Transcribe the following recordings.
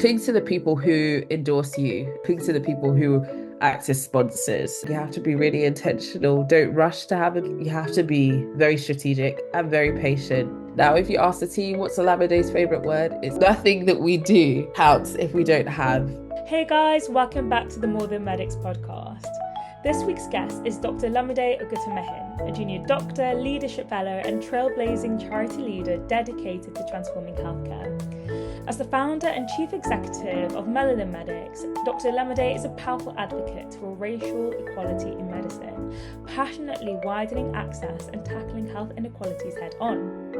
Cling to the people who endorse you, cling to the people who act as sponsors. You have to be really intentional. Don't rush to have it. You have to be very strategic and very patient. Now, if you ask the team what's Olamide's favorite word, it's nothing that we do counts if we don't have. Hey guys, welcome back to the Melanin Medics podcast. This week's guest is Dr Olamide Oguntimehin, a junior doctor, leadership fellow, and trailblazing charity leader dedicated to transforming healthcare. As the founder and chief executive of Melanin Medics, Dr Olamide is a powerful advocate for racial equality in medicine, passionately widening access and tackling health inequalities head on.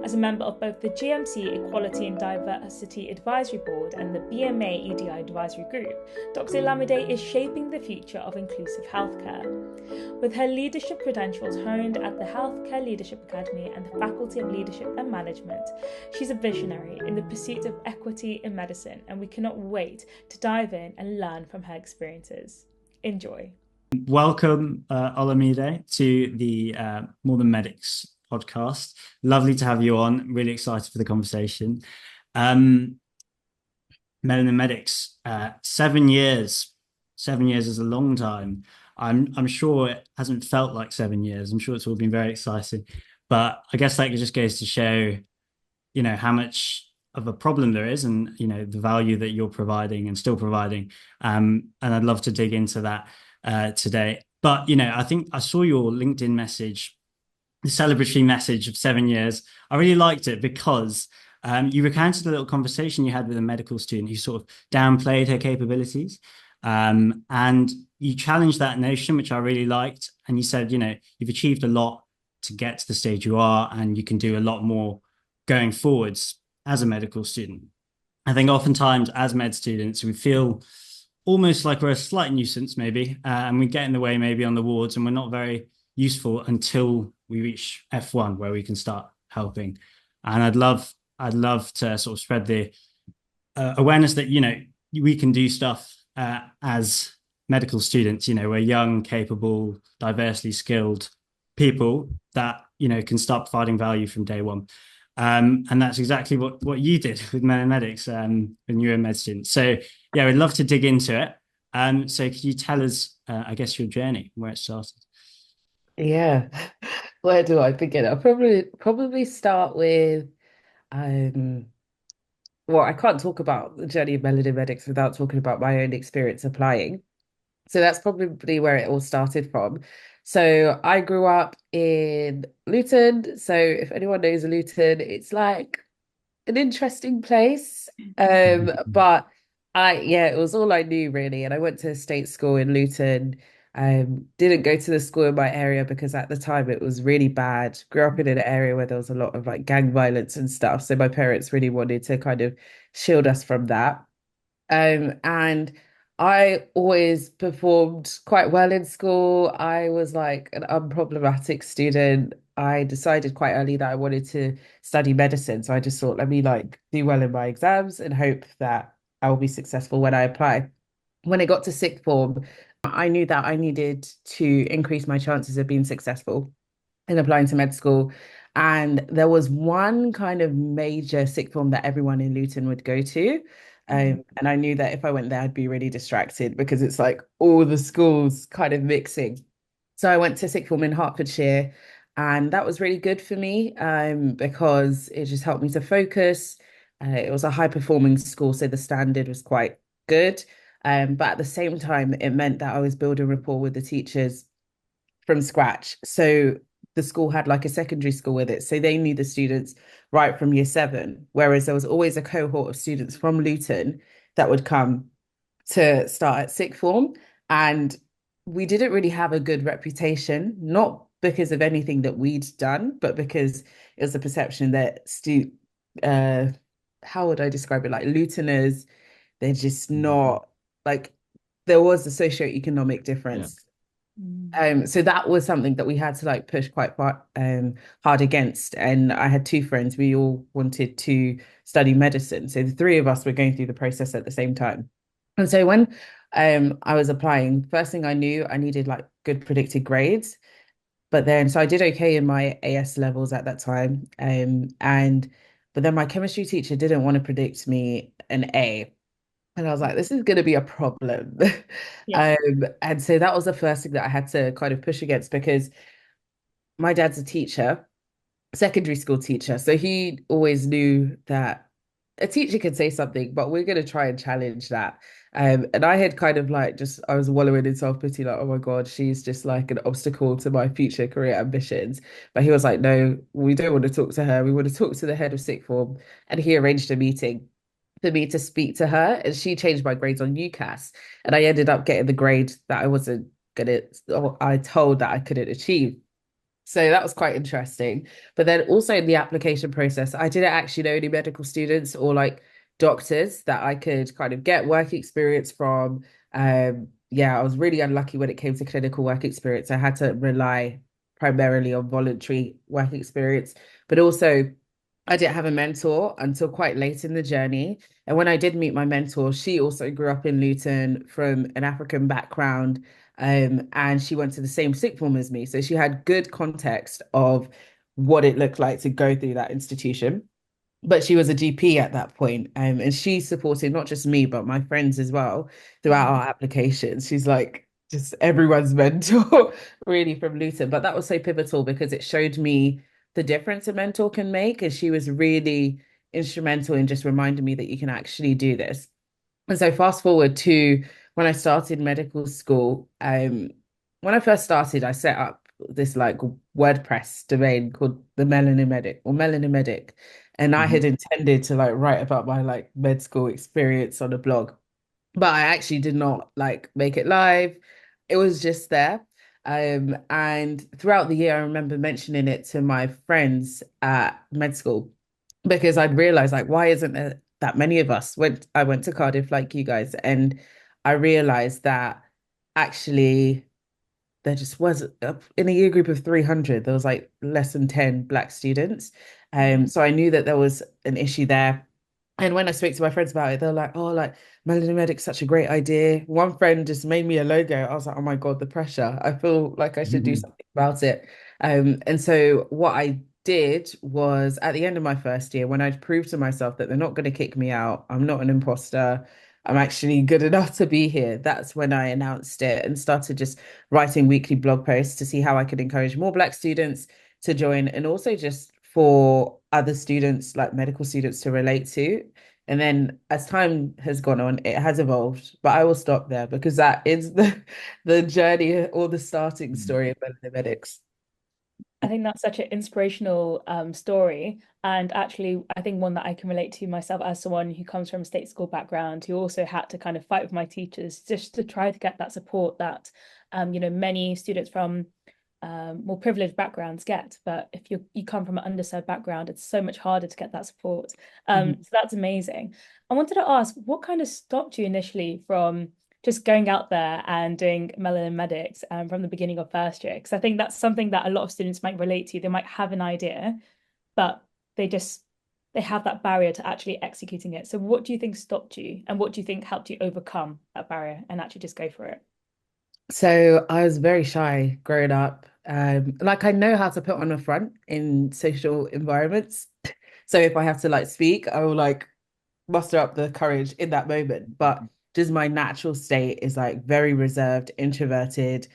As a member of both the GMC Equality and Diversity Advisory Board and the BMA EDI Advisory Group, Dr Olamide is shaping the future of inclusive healthcare. With her leadership credentials honed at the Healthcare Leadership Academy and the Faculty of Leadership and Management, she's a visionary in the pursuit of equity in medicine, and we cannot wait to dive in and learn from her experiences. Enjoy. Welcome, Olamide, to the More Than Medics podcast. Lovely to have you on. Really excited for the conversation. Melanin Medics, 7 years. 7 years is a long time. I'm sure it hasn't felt like 7 years. I'm sure it's all been very exciting. But I guess that just goes to show, how much of a problem there is and, the value that you're providing and still providing. And I'd love to dig into that today. But, I think I saw your LinkedIn message, the celebratory message of 7 years. I really liked it because you recounted a little conversation you had with a medical student who sort of downplayed her capabilities. And you challenged that notion, which I really liked. And you said, you've achieved a lot to get to the stage you are, and you can do a lot more going forwards as a medical student. I think oftentimes as med students, we feel almost like we're a slight nuisance maybe, and we get in the way maybe on the wards, and we're not very useful until we reach F1 where we can start helping. And I'd love to sort of spread the awareness that, we can do stuff as medical students. We're young, capable, diversely skilled people that, can start providing value from day one. And that's exactly what you did with Melanin Medics when you were a med student. So yeah, we'd love to dig into it. So could you tell us, I guess, your journey, where it started? Yeah. Where do I begin? I'll probably start with well, I can't talk about the journey of Melanin Medics without talking about my own experience applying. So that's probably where it all started from. So I grew up in Luton. So if anyone knows Luton, it's like an interesting place. But it was all I knew really. And I went to a state school in Luton. Didn't go to the school in my area because at the time it was really bad. Grew up in an area where there was a lot of like gang violence and stuff. So my parents really wanted to kind of shield us from that. And I always performed quite well in school. I was like an unproblematic student. I decided quite early that I wanted to study medicine. So I just thought, let me like do well in my exams and hope that I will be successful when I apply. When it got to sixth form, I knew that I needed to increase my chances of being successful in applying to med school. And there was one kind of major sixth form that everyone in Luton would go to. And I knew that if I went there, I'd be really distracted because it's like all the schools kind of mixing. So I went to sixth form in Hertfordshire, and that was really good for me because it just helped me to focus. It was a high performing school, so the standard was quite good. But at the same time, it meant that I was building rapport with the teachers from scratch. So the school had like a secondary school with it. So they knew the students right from year seven, whereas there was always a cohort of students from Luton that would come to start at sixth form. And we didn't really have a good reputation, not because of anything that we'd done, but because it was a perception that how would I describe it? Like Lutoners, they're just not like there was a socioeconomic difference. So that was something that we had to like push quite hard against. And I had two friends, we all wanted to study medicine. So the three of us were going through the process at the same time. And so when I was applying, first thing I knew, I needed like good predicted grades. So I did okay in my AS levels at that time. But then my chemistry teacher didn't want to predict me an A. And I was like, this is going to be a problem. Yeah. And so that was the first thing that I had to kind of push against because my dad's a teacher, secondary school teacher. So he always knew that a teacher can say something, but we're going to try and challenge that. And I had kind of like just, I was wallowing in self-pity, like, oh my God, she's just like an obstacle to my future career ambitions. But he was like, no, we don't want to talk to her. We want to talk to the head of sixth form. And he arranged a meeting for me to speak to her. And she changed my grades on UCAS. And I ended up getting the grade that I wasn't gonna, or I told that I couldn't achieve. So that was quite interesting. But then also in the application process, I didn't actually know any medical students or like doctors that I could kind of get work experience from. Yeah, I was really unlucky when it came to clinical work experience. I had to rely primarily on voluntary work experience, but also I didn't have a mentor until quite late in the journey. And when I did meet my mentor, she also grew up in Luton from an African background. And she went to the same sixth form as me. So she had good context of what it looked like to go through that institution. But she was a GP at that point, and she supported not just me, but my friends as well throughout Mm. our applications. She's like just everyone's mentor, really, from Luton. But that was so pivotal because it showed me the difference a mentor can make. And she was really instrumental in just reminding me that you can actually do this. And so fast forward to when I started medical school, when I first started, I set up this like WordPress domain called the Melanin Medic or Melanin Medic. And I had Mhm. intended to like write about my like med school experience on a blog, but I actually did not like make it live. It was just there. And throughout the year, I remember mentioning it to my friends at med school because I'd realized like, why isn't there that many of us? I went to Cardiff like you guys, and I realized that actually there just was in a year group of 300, there was like less than 10 Black students. Mm. So I knew that there was an issue there. And when I spoke to my friends about it, they're like, oh, like Melanin Medic's such a great idea. One friend just made me a logo. I was like, oh my God, the pressure. I feel like I should do Mhm. something about it. And so what I did was at the end of my first year, when I'd proved to myself that they're not going to kick me out, I'm not an imposter, I'm actually good enough to be here. That's when I announced it and started just writing weekly blog posts to see how I could encourage more Black students to join and also just for other students, like medical students, to relate to. And then as time has gone on, it has evolved, but I will stop there because that is the journey or the starting story of Melanin Medics. I think that's such an inspirational story. And actually, I think one that I can relate to myself as someone who comes from a state school background, who also had to kind of fight with my teachers just to try to get that support that, many students from more privileged backgrounds get. But if you come from an underserved background, it's so much harder to get that support. Mhm. So that's amazing. I wanted to ask, what kind of stopped you initially from just going out there and doing Melanin Medics from the beginning of first year? Because I think that's something that a lot of students might relate to. They might have an idea, but they just they have that barrier to actually executing it. So what do you think stopped you, and what do you think helped you overcome that barrier and actually just go for it? So I was very shy growing up. Like I know how to put on a front in social environments. So if I have to like speak, I will like muster up the courage in that moment. But just my natural state is like very reserved, introverted.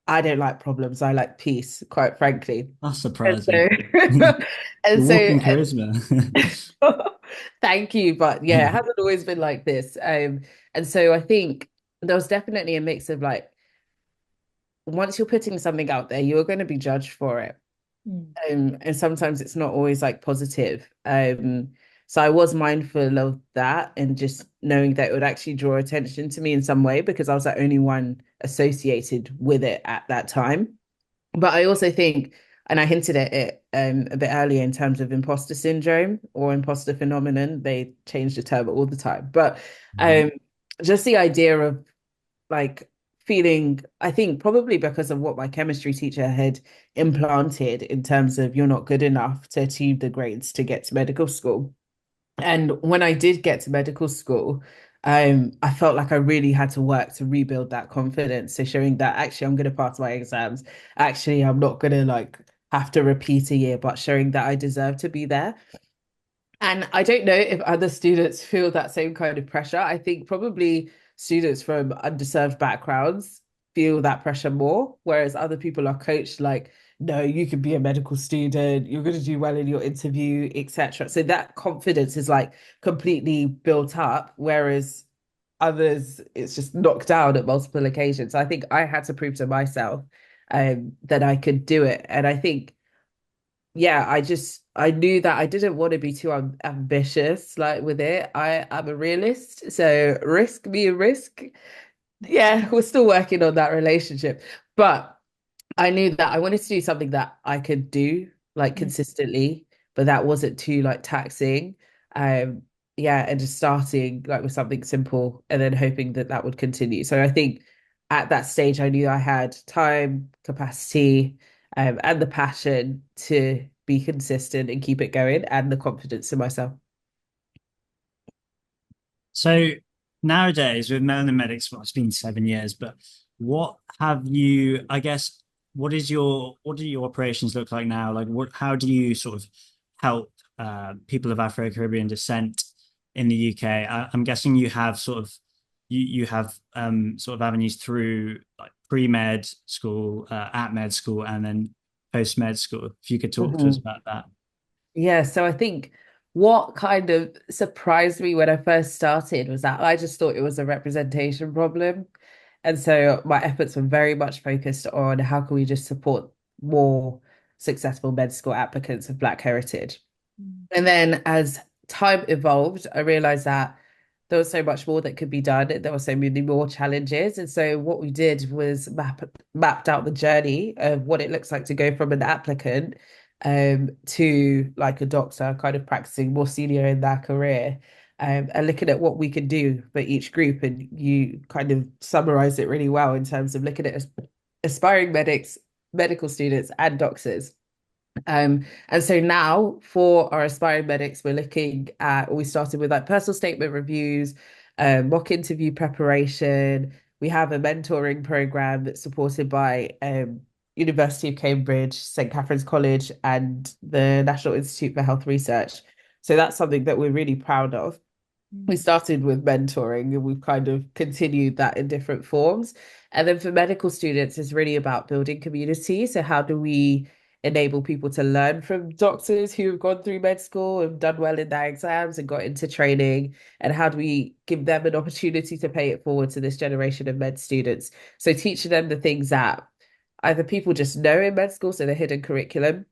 I don't like problems. I like peace, quite frankly. That's And surprising. so, and You're so, walking charisma. thank you. But yeah, it hasn't always been like this. And so I think there was definitely a mix of like, once you're putting something out there, you're going to be judged for it. Mm. And sometimes it's not always like positive. So I was mindful of that and just knowing that it would actually draw attention to me in some way because I was the only one associated with it at that time. But I also think, and I hinted at it a bit earlier in terms of imposter syndrome or imposter phenomenon, they change the term all the time. But Mhm. um, just the idea of like feeling, I think probably because of what my chemistry teacher had implanted in terms of you're not good enough to achieve the grades to get to medical school. And when I did get to medical school, I felt like I really had to work to rebuild that confidence. So showing that actually I'm going to pass my exams. Actually, I'm not going to like have to repeat a year, but showing that I deserve to be there. And I don't know if other students feel that same kind of pressure. I think probably students from underserved backgrounds feel that pressure more, whereas other people are coached like, no, you can be a medical student, you're going to do well in your interview, etc. So that confidence is like completely built up, whereas others, it's just knocked down at multiple occasions. So I think I had to prove to myself that I could do it. And I think yeah, I knew that I didn't want to be too ambitious like with it. I'm a realist, so risk be a risk. Yeah, we're still working on that relationship, but I knew that I wanted to do something that I could do like Mm. consistently, but that wasn't too like taxing. Um, yeah, and just starting like with something simple and then hoping that that would continue. So I think at that stage, I knew I had time, capacity, and the passion to be consistent and keep it going, and the confidence in myself. So nowadays with Melanin Medics, well, it's been 7 years, but what have you, I guess, what do your operations look like now? Like how do you sort of help people of Afro-Caribbean descent in the UK? I'm guessing you have you have sort of avenues through like pre-med school, at med school, and then post-med school. If you could talk to us Mhm. about that. Yeah, so I think what kind of surprised me when I first started was that I just thought it was a representation problem. And so my efforts were very much focused on how can we just support more successful med school applicants of Black heritage. Mm. And then as time evolved, I realized that there was so much more that could be done. There were so many more challenges. And so what we did was mapped out the journey of what it looks like to go from an applicant to like a doctor, kind of practicing more senior in their career. And looking at what we can do for each group. And you kind of summarized it really well in terms of looking at aspiring medics, medical students, and doctors. And so now for our aspiring medics, we started with like personal statement reviews, mock interview preparation. We have a mentoring program that's supported by University of Cambridge, St. Catherine's College, and the National Institute for Health Research. So that's something that we're really proud of. We Mm. started with mentoring and we've kind of continued that in different forms. And then for medical students, it's really about building community. So, how do we enable people to learn from doctors who have gone through med school and done well in their exams and got into training? And how do we give them an opportunity to pay it forward to this generation of med students? So, teaching them the things that either people just know in med school, so the hidden curriculum,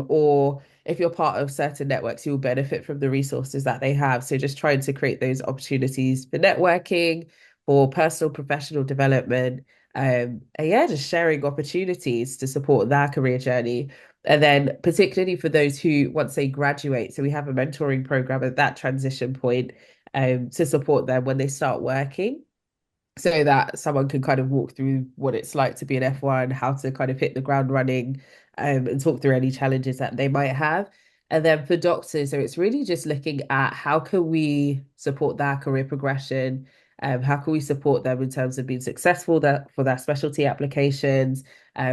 or if you're part of certain networks, you'll benefit from the resources that they have. So just trying to create those opportunities for networking, for personal professional development, and yeah, just sharing opportunities to support their career journey. And then particularly for those who once they graduate, so we have a mentoring program at that transition point, to support them when they start working so that someone can kind of walk through what it's like to be an F1, how to kind of hit the ground running, and talk through any challenges that they might have. And then for doctors, so it's really just looking at how can we support their career progression, how can we support them in terms of being successful for their specialty applications.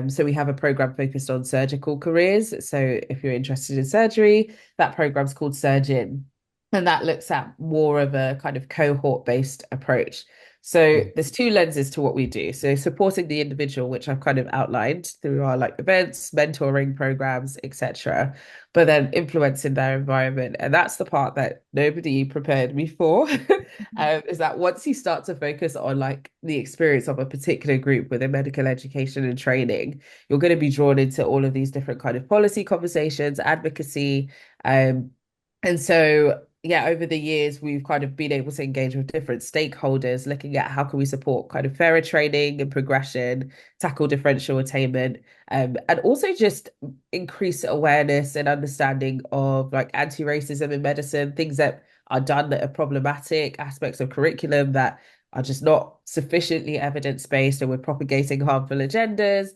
So we have a program focused on surgical careers. So if you're interested in surgery, that program's called Surgeon, and that looks at more of a kind of cohort-based approach. So there's two lenses to what we do. So supporting the individual, which I've kind of outlined through our like events, mentoring programs, etc. But then influencing their environment. And that's the part that nobody prepared me for. Is that once you start to focus on like the experience of a particular group within medical education and training, you're going to be drawn into all of these different kind of policy conversations, advocacy, um, and so, yeah, over the years, we've kind of been able to engage with different stakeholders, looking at how can we support kind of fairer training and progression, tackle differential attainment, and also just increase awareness and understanding of like anti-racism in medicine, things that are done that are problematic, aspects of curriculum that are just not sufficiently evidence-based, and we're propagating harmful agendas.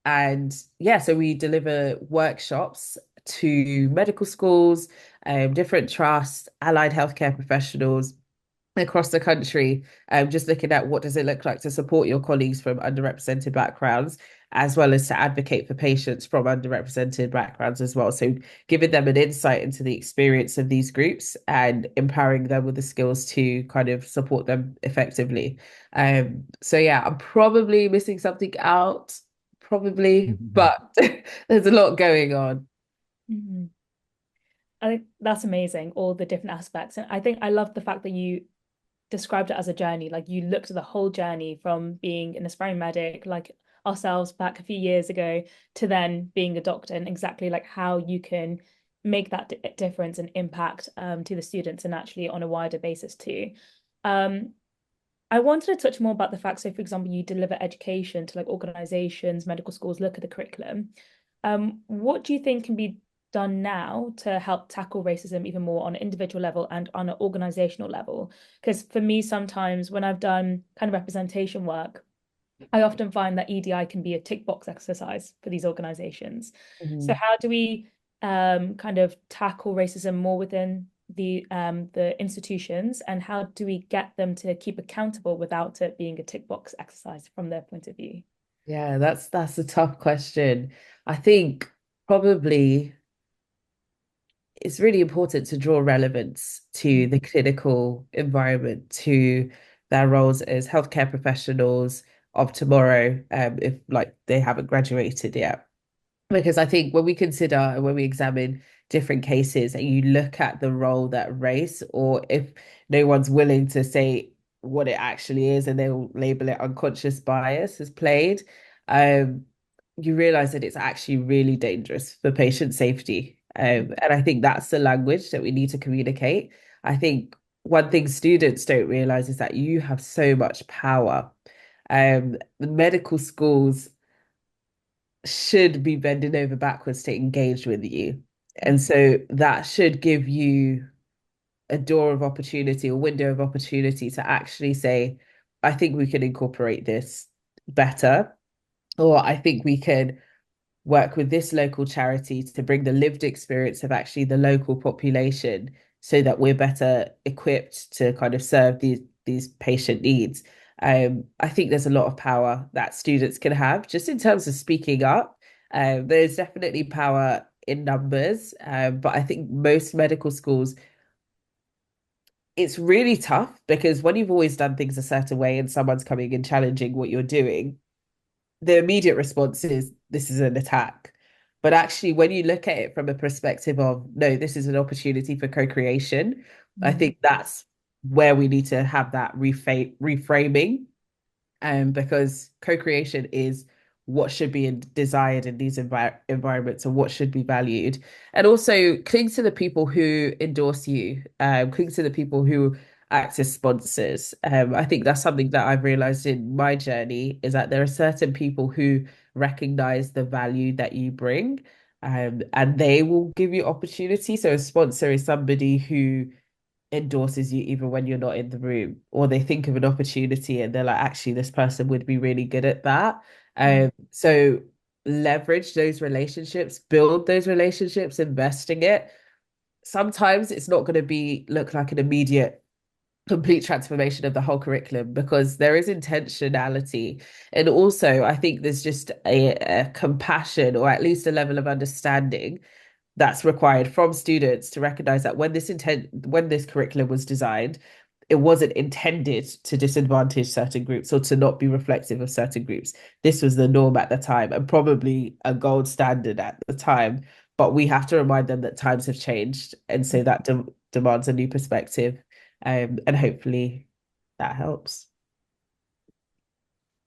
And yeah, so we deliver workshops to medical schools, different trusts, allied healthcare professionals across the country, just looking at what does it look like to support your colleagues from underrepresented backgrounds. as well as to advocate for patients from underrepresented backgrounds as well. So giving them an insight into the experience of these groups and empowering them with the skills to kind of support them effectively. So yeah, I'm probably missing something out, probably, but there's a lot going on. Mhm. I think that's amazing, all the different aspects. And I think I love the fact that you described it as a journey. Like you looked at the whole journey from being an aspiring medic, like ourselves back a few years ago, to then being a doctor, and exactly like how you can make that difference and impact to the students and actually on a wider basis too. Um, I wanted to touch more about the fact, so for example, you deliver education to like organizations, medical schools, look at the curriculum. What do you think can be done now to help tackle racism even more on an individual level and on an organizational level? Because for me, sometimes when I've done kind of representation work, I often find that EDI can be a tick box exercise for these organizations. So Mhm. how do we kind of tackle racism more within the institutions, and how do we get them to keep accountable without it being a tick box exercise from their point of view? Yeah, that's a tough question. I think probably it's really important to draw relevance to the clinical environment, to their roles as healthcare professionals of tomorrow, if like they haven't graduated yet. Because I think when we consider and when we examine different cases and you look at the role that race, or if no one's willing to say what it actually is and they'll label it unconscious bias has played, um, you realize that it's actually really dangerous for patient safety. And I think that's the language that we need to communicate. I think one thing students don't realize is that you have so much power. The medical schools should be bending over backwards to engage with you. And so that should give you a door of opportunity, a window of opportunity to actually say, I think we can incorporate this better, or I think we can work with this local charity to bring the lived experience of actually the local population so that we're better equipped to kind of serve these patient needs. I think there's a lot of power that students can have just in terms of speaking up. There's definitely power in numbers, but I think most medical schools, it's really tough because when you've always done things a certain way and someone's coming and challenging what you're doing, the immediate response is this is an attack. But actually, when you look at it from a perspective of no, this is an opportunity for co-creation, I Mm. think that's where we need to have that reframing, because co-creation is what should be desired in these environments and what should be valued. And also cling to the people who endorse you, cling to the people who act as sponsors. I think that's something that I've realized in my journey is that there are certain people who recognize the value that you bring, and they will give you opportunity. So a sponsor is somebody who endorses you even when you're not in the room, or they think of an opportunity and they're like, actually, this person would be really good at that. So leverage those relationships, build those relationships, investing it. Sometimes it's not going to be look like an immediate complete transformation of the whole curriculum because there is intentionality. And also, I think there's just a compassion or at least a level of understanding that's required from students to recognize that when this curriculum was designed, it wasn't intended to disadvantage certain groups or to not be reflective of certain groups. This was the norm at the time and probably a gold standard at the time. But we have to remind them that times have changed, and so that demands a new perspective. And hopefully that helps.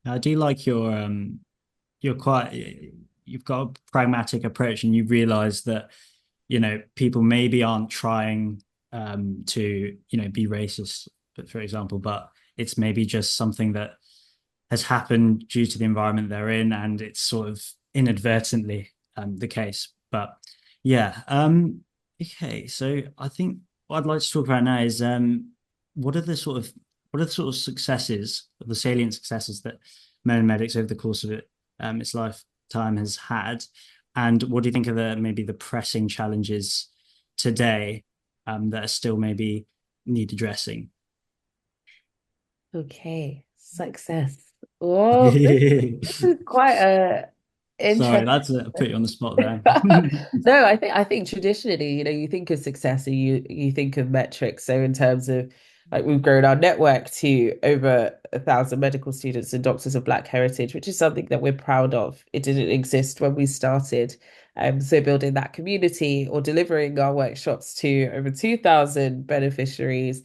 I do like you're quite you've got a pragmatic approach and you realize that people maybe aren't trying to be racist, but for example, but it's maybe just something that has happened due to the environment they're in, and it's sort of inadvertently the case. But yeah, okay. So I think what I'd like to talk about now is what are the sort of what are the sort of successes, the salient successes that Melanin Medics over the course of its lifetime has had, and what do you think are the maybe the pressing challenges today that are still maybe need addressing? Okay, success. Well, this is quite Sorry, Interesting. that's a put you on the spot there. No, I think traditionally, you think of success and you think of metrics. So in terms of like we've grown our network to over 1,000 medical students and doctors of Black heritage, which is something that we're proud of. It didn't exist when we started. So building that community or delivering our workshops to over 2,000 beneficiaries.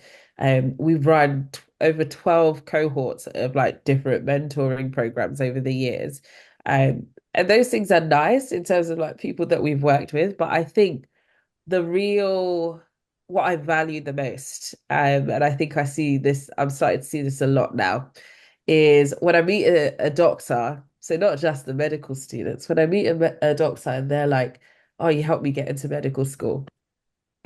We've run t over 12 cohorts of like different mentoring programs over the years. Um, and those things are nice in terms of like people that we've worked with, but I think the real what I value the most, and I think I see this, I'm starting to see this a lot now, is when I meet a doctor, so not just the medical students, when I meet a doctor and they're like, oh, you helped me get into medical school.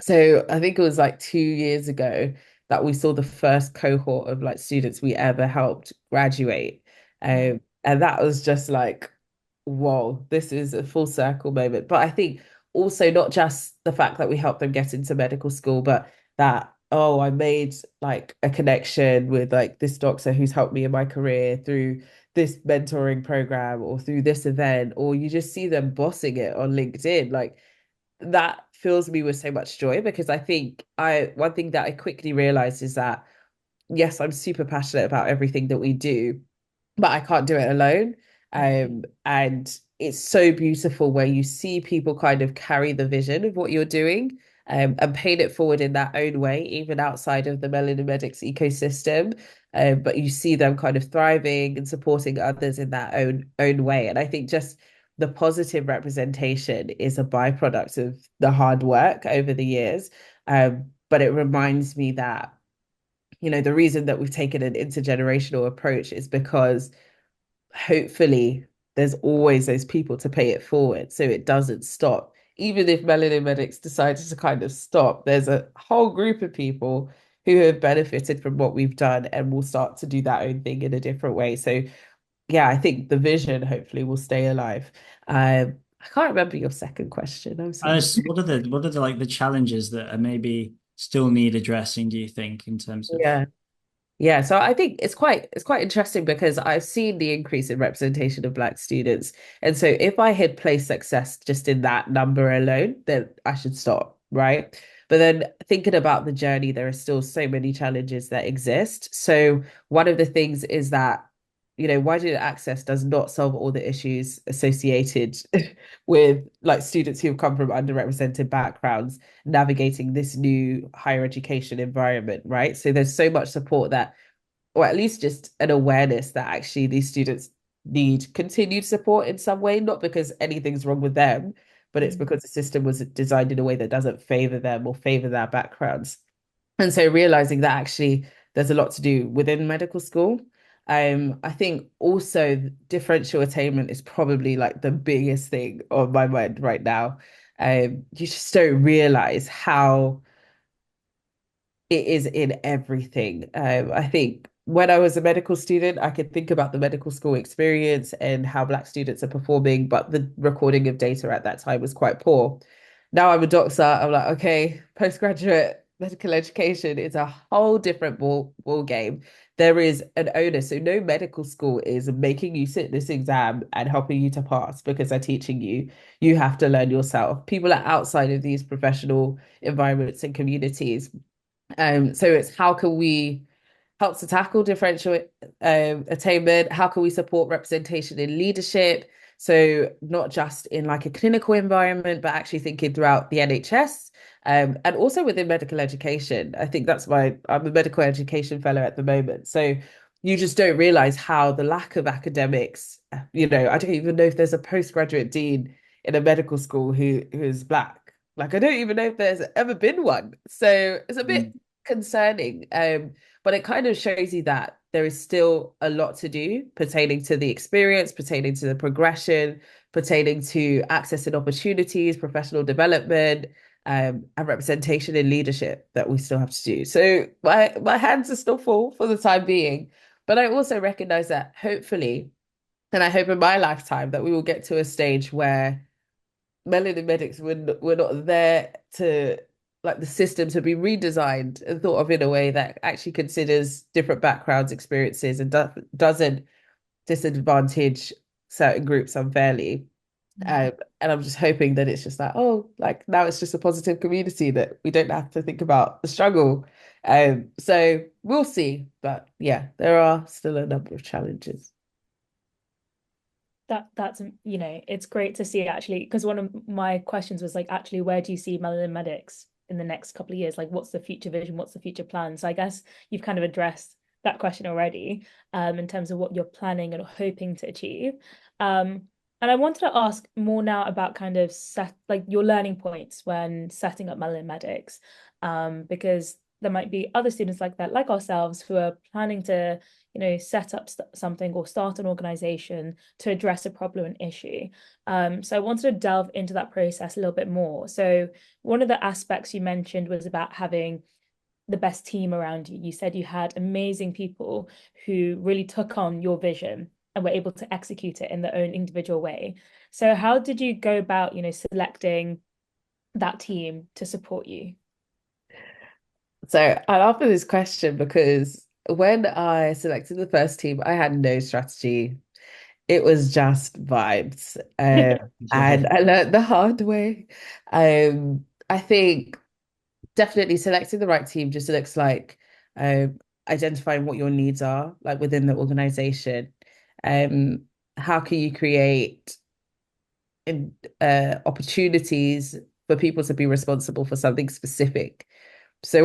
So I think it was like 2 years ago that we saw the first cohort of like students we ever helped graduate. And that was just like, whoa, this is a full circle moment. But I think also not just the fact that we helped them get into medical school, but that, oh, I made like a connection with like this doctor who's helped me in my career through this mentoring program or through this event, or you just see them bossing it on LinkedIn. Like that fills me with so much joy because I think I one thing that I quickly realized is that yes, I'm super passionate about everything that we do, but I can't do it alone. And it's so beautiful where you see people kind of carry the vision of what you're doing, and paint it forward in their own way, even outside of the Melanin Medics ecosystem. But you see them kind of thriving and supporting others in that own way. And I think just the positive representation is a byproduct of the hard work over the years. But it reminds me that the reason that we've taken an intergenerational approach is because hopefully there's always those people to pay it forward so it doesn't stop. Even if Melanin Medics decided to kind of stop, there's a whole group of people who have benefited from what we've done and will start to do that own thing in a different way. So yeah, I think the vision hopefully will stay alive. I can't remember your second question. I'm sorry. What are the like the challenges that are maybe still need addressing, do you think, in terms of Yeah. Yeah, so I think it's quite interesting because I've seen the increase in representation of Black students. And so if I had placed success just in that number alone, then I should stop, right? But then thinking about the journey, there are still so many challenges that exist. So one of the things is that, widening access does not solve all the issues associated with like students who've come from underrepresented backgrounds navigating this new higher education environment, right? So there's so much support that, or at least just an awareness that actually these students need continued support in some way, not because anything's wrong with them, but it's because the system was designed in a way that doesn't favor them or favor their backgrounds. And so realizing that actually there's a lot to do within medical school. I think also differential attainment is probably like the biggest thing on my mind right now. You just don't realize how it is in everything. I think when I was a medical student, I could think about the medical school experience and how Black students are performing, but the recording of data at that time was quite poor. Now I'm a doctor, I'm like, okay, postgraduate medical education is a whole different ball game. There is an onus. So no medical school is making you sit this exam and helping you to pass because they're teaching you. You have to learn yourself. People are outside of these professional environments and communities, so it's how can we help to tackle differential attainment? How can we support representation in leadership? So not just in like a clinical environment, but actually thinking throughout the NHS, and also within medical education. I think that's why I'm a medical education fellow at the moment. So you just don't realize how the lack of academics, I don't even know if there's a postgraduate dean in a medical school who's Black. Like I don't even know if there's ever been one. So it's a bit concerning. But it kind of shows you that there is still a lot to do pertaining to the experience, pertaining to the progression, pertaining to access and opportunities, professional development, and representation in leadership that we still have to do. So my hands are still full for the time being. But I also recognize that hopefully, and I hope in my lifetime that we will get to a stage where Melanin Medics were not there to like the system to be redesigned and thought of in a way that actually considers different backgrounds, experiences, and doesn't disadvantage certain groups unfairly. Mm. Um, and I'm just hoping that it's just like, oh, like now it's just a positive community that we don't have to think about the struggle. So we'll see. But yeah, there are still a number of challenges. That's it's great to see actually, because one of my questions was like, actually, where do you see Melanin Medics in the next couple of years? Like, what's the future vision? What's the future plan? So I guess you've kind of addressed that question already, in terms of what you're planning and hoping to achieve. Um, and I wanted to ask more now about kind of set like your learning points when setting up Melanin Medics, because there might be other students like that, like ourselves, who are planning to set up something or start an organization to address a problem and issue. So I wanted to delve into that process a little bit more. So one of the aspects you mentioned was about having the best team around you. You said you had amazing people who really took on your vision and were able to execute it in their own individual way. So how did you go about, selecting that team to support you? So I laugh at this question because when I selected the first team, I had no strategy. It was just vibes. And Yeah. I learned the hard way. I think definitely selecting the right team just looks like identifying what your needs are, like within the organization. Um, how can you create opportunities for people to be responsible for something specific? So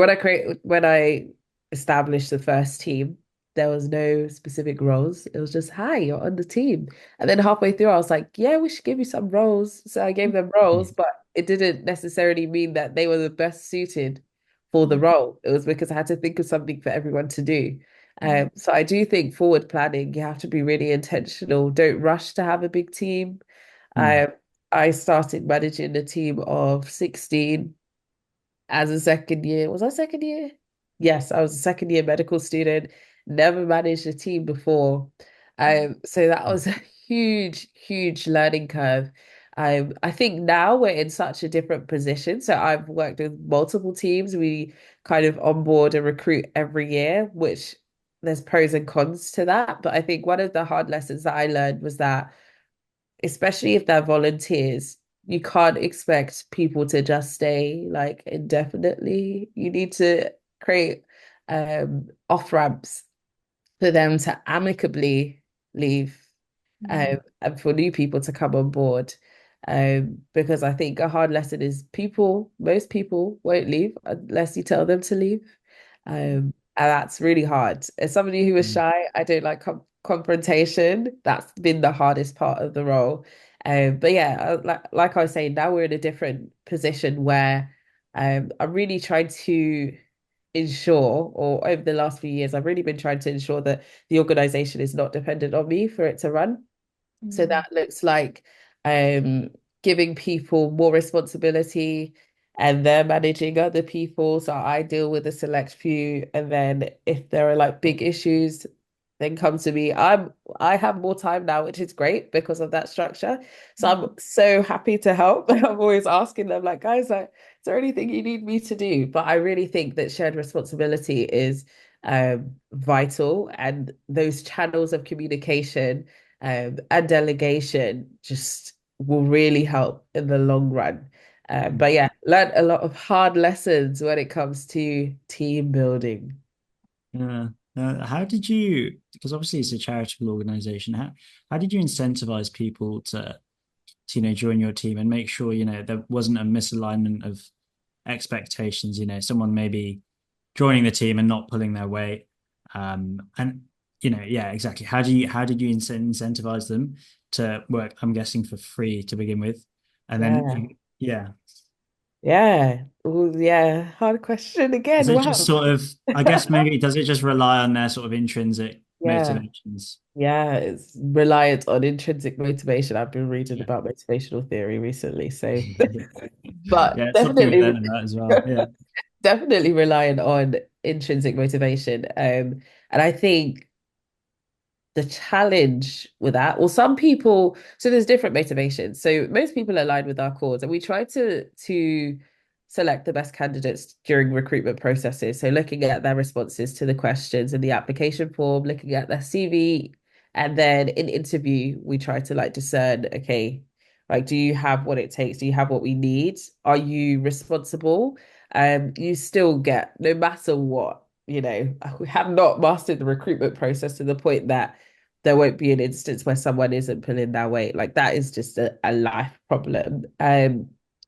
when I established the first team, there was no specific roles. It was just, hi, you're on the team. And then halfway through, I was like, yeah, we should give you some roles. So I gave them roles, but it didn't necessarily mean that they were the best suited for the role. It was because I had to think of something for everyone to do. So I do think forward planning, you have to be really intentional. Don't rush to have a big team. Mm. Um, I started managing a team of 16 as a second year. Was I second year? Yes, I was a second year medical student, never managed a team before. So that was a huge, huge learning curve. I think now we're in such a different position. So I've worked with multiple teams. We kind of onboard and recruit every year, which there's pros and cons to that. But I think one of the hard lessons that I learned was that especially if they're volunteers, you can't expect people to just stay like indefinitely. You need to create off ramps for them to amicably leave and for new people to come on board. Because I think a hard lesson is most people won't leave unless you tell them to leave. And that's really hard. As somebody who was Mm. shy, I don't like confrontation. That's been the hardest part of the role. But yeah, like I was saying, now we're in a different position where I'm really trying to ensure, or over the last few years, I've really been trying to ensure that the organization is not dependent on me for it to run. So Mm. that looks like um, giving people more responsibility and they're managing other people. So I deal with a select few, and then if there are like big issues, then come to me. I have more time now, which is great because of that structure. So I'm so happy to help. I'm always asking them, like, guys, like, is there anything you need me to do? But I really think that shared responsibility is vital, and those channels of communication and delegation just will really help in the long run. But yeah, learned a lot of hard lessons when it comes to team building. Yeah. How did you, because obviously it's a charitable organization, how did you incentivize people to join your team and make sure, there wasn't a misalignment of expectations, someone maybe joining the team and not pulling their weight. And yeah, exactly. How did you incentivize them to work, I'm guessing for free to begin with? And then Yeah. yeah. Yeah. Ooh, yeah. Hard question Is again. it just Wow. sort of, I guess maybe does it just rely on their sort of intrinsic Yeah. motivations? Yeah. It's reliant on intrinsic motivation. I've been reading Yeah. about motivational theory recently. So, Yeah, but it's something we learned about as well. Yeah. definitely relying on intrinsic motivation. And I think the challenge with that, well, some people, so there's different motivations. So most people align with our cause, and we try to select the best candidates during recruitment processes. So looking at their responses to the questions in the application form, looking at their CV, and then in interview, we try to like discern, okay, Like, do you have what it takes? Do you have what we need? Are you responsible? You still get, no matter what, we have not mastered the recruitment process to the point that there won't be an instance where someone isn't pulling their weight. Like that is just a life problem.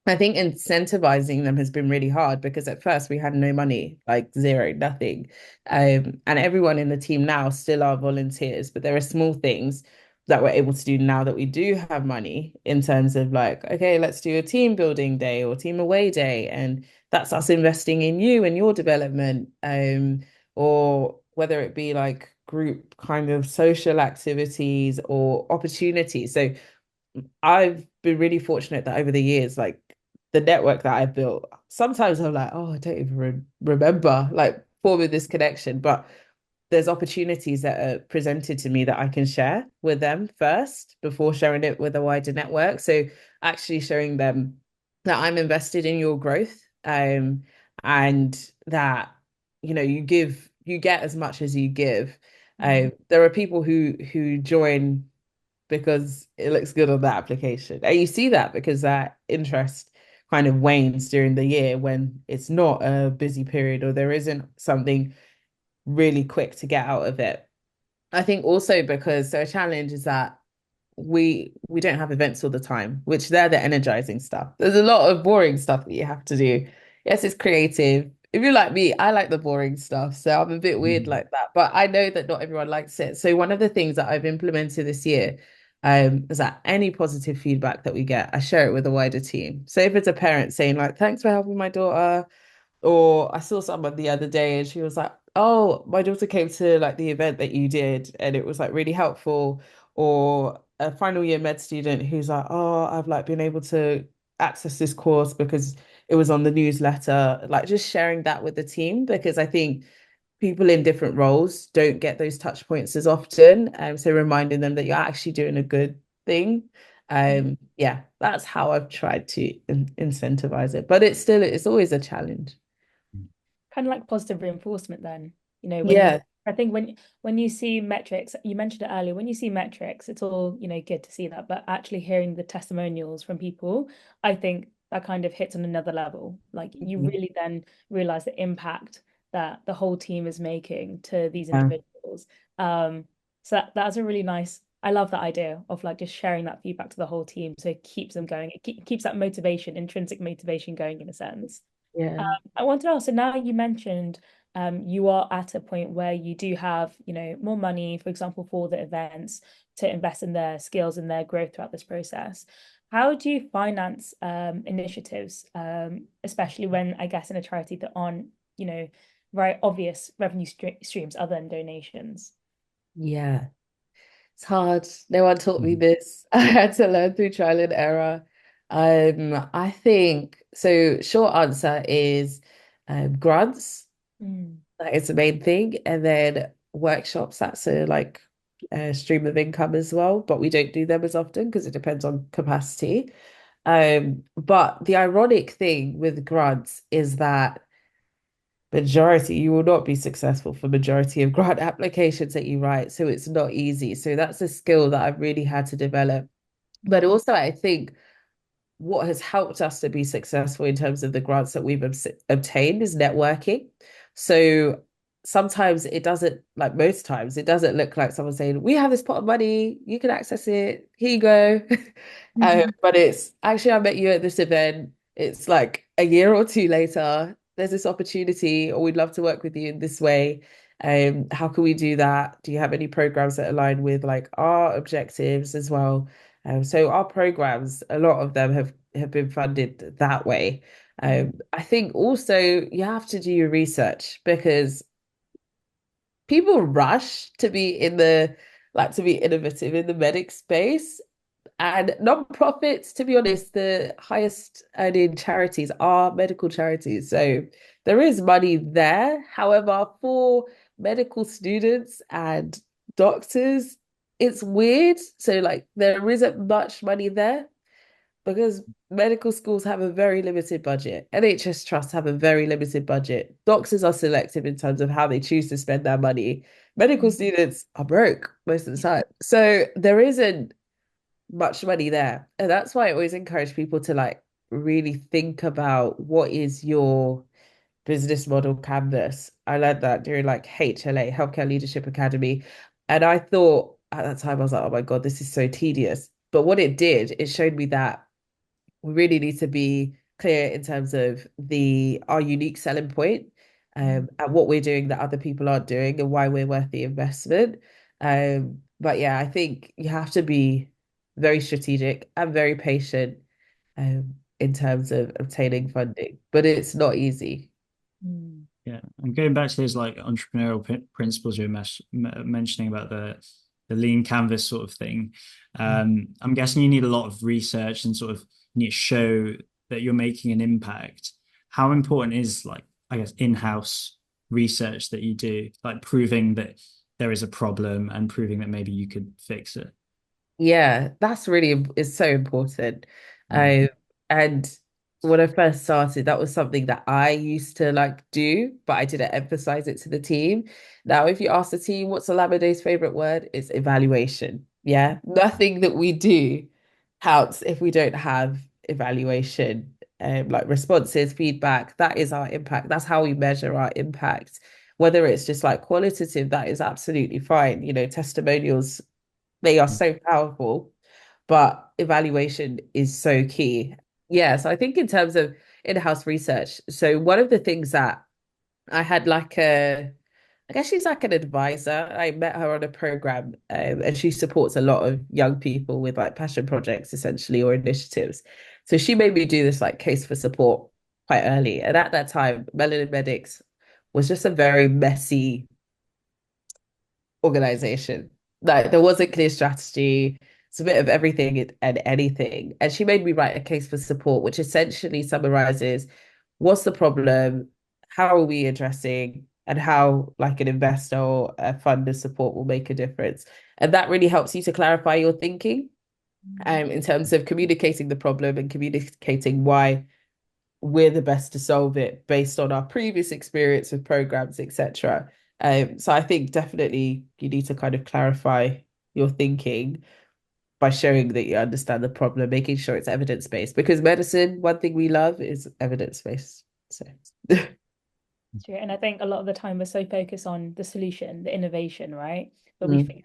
I think incentivizing them has been really hard because at first we had no money, like zero, nothing. And everyone in the team now still are volunteers, but there are small things that we're able to do now that we do have money in terms of like, okay, let's do a team building day or team away day. And that's us investing in you and your development. Or whether it be like group kind of social activities or opportunities. So I've been really fortunate that over the years, like the network that I've built, sometimes I'm like, oh, I don't even remember like forming this connection, but there's opportunities that are presented to me that I can share with them first before sharing it with a wider network. So actually showing them that I'm invested in your growth, and that you get as much as you give. There are people who join because it looks good on the application. And you see that because that interest kind of wanes during the year when it's not a busy period or there isn't something really quick to get out of it. I think also because so a challenge is that we don't have events all the time, which they're the energizing stuff. There's a lot of boring stuff that you have to do. Yes, it's creative. If you're like me, I like the boring stuff. So I'm a bit weird Mhm. like that. But I know that not everyone likes it. So one of the things that I've implemented this year is that any positive feedback that we get, I share it with a wider team. So if it's a parent saying like, thanks for helping my daughter, or I saw someone the other day and she was like, oh, my daughter came to like the event that you did and it was like really helpful. Or a final year med student who's like, oh, I've like been able to access this course because it was on the newsletter. Like just sharing that with the team because I think people in different roles don't get those touch points as often. So reminding them that you're actually doing a good thing. Yeah, that's how I've tried to incentivize it. But it's always a challenge. Kind of like positive reinforcement then, when you Yeah, I think when you see metrics, you mentioned it earlier, when you see metrics, it's all, good to see that, but actually hearing the testimonials from people, I think that kind of hits on another level. Like you mhm, really then realize the impact that the whole team is making to these yeah, individuals. So that's a really nice, I love that idea of like just sharing that feedback to the whole team so it keeps them going. It keeps that motivation, intrinsic motivation going in a sense. yeah, I wanted to ask, so now you mentioned you are at a point where you do have, more money, for example, for the events to invest in their skills and their growth throughout this process. How do you finance initiatives, especially when I guess in a charity that aren't, very obvious revenue streams other than donations? yeah. It's hard. No one taught me Mhm. this. I had to learn through trial and error. I think so. Short answer is grants. Mm. That is the main thing, and then workshops. That's a stream of income as well, but we don't do them as often because it depends on capacity. But the ironic thing with grants is that majority, you will not be successful for majority of grant applications that you write. So it's not easy. So that's a skill that I've really had to develop. But also, I think what has helped us to be successful in terms of the grants that we've obtained is networking. So sometimes it doesn't, like most times, it doesn't look like someone saying, we have this pot of money, you can access it, here you go. But it's actually, I met you at this event. It's like a year or two later, there's this opportunity, or we'd love to work with you in this way. How can we do that? Do you have any programs that align with like our objectives as well? So our programs, a lot of them have been funded that way. I think also you have to do your research because people rush to be in the like to be innovative in the medic space. And non-profits, to be honest, the highest earning charities are medical charities. So there is money there. However, for medical students and doctors, it's weird. So like there isn't much money there because medical schools have a very limited budget. NHS trusts have a very limited budget. Doctors are selective in terms of how they choose to spend their money. Medical students are broke most of the time. So there isn't much money there. And that's why I always encourage people to like really think about what is your business model canvas. I learned that during like HLA, Healthcare Leadership Academy. And I thought at that time, I was like, oh my God, this is so tedious. But what it did, it showed me that we really need to be clear in terms of the our unique selling point, and what we're doing that other people aren't doing and why we're worth the investment. But yeah, I think you have to be very strategic and very patient in terms of obtaining funding, but it's not easy. Mm. Yeah, and going back to those like entrepreneurial principles you were mentioning about the lean canvas sort of thing, I'm guessing you need a lot of research and sort of you need to show that you're making an impact. How important is like I guess in-house research that you do, like proving that there is a problem and proving that maybe you could fix it? Yeah, that's really is so important. Mm. And when I first started, that was something that I used to like do, but I didn't emphasize it to the team. Now, if you ask the team what's Olamide's favorite word, it's evaluation. Yeah, nothing that we do counts if we don't have evaluation, like responses, feedback. That is our impact. That's how we measure our impact. Whether it's just like qualitative, that is absolutely fine. You know, testimonials, they are so powerful, but evaluation is so key. Yeah, so I think in terms of in-house research, so one of the things that I had like I guess she's like an advisor. I met her on a program, and she supports a lot of young people with like passion projects, essentially, or initiatives. So she made me do this like case for support quite early. And at that time, Melanin Medics was just a very messy organization. Like there wasn't clear strategy. It's a bit of everything and anything. And she made me write a case for support, which essentially summarizes what's the problem, how are we addressing, and how like an investor or a fund of support will make a difference. And that really helps you to clarify your thinking, in terms of communicating the problem and communicating why we're the best to solve it based on our previous experience with programs, etc. So I think definitely you need to kind of clarify your thinking by showing that you understand the problem, making sure it's evidence-based. Because medicine, one thing we love is evidence-based. So True. And I think a lot of the time we're so focused on the solution, the innovation, right? But mm,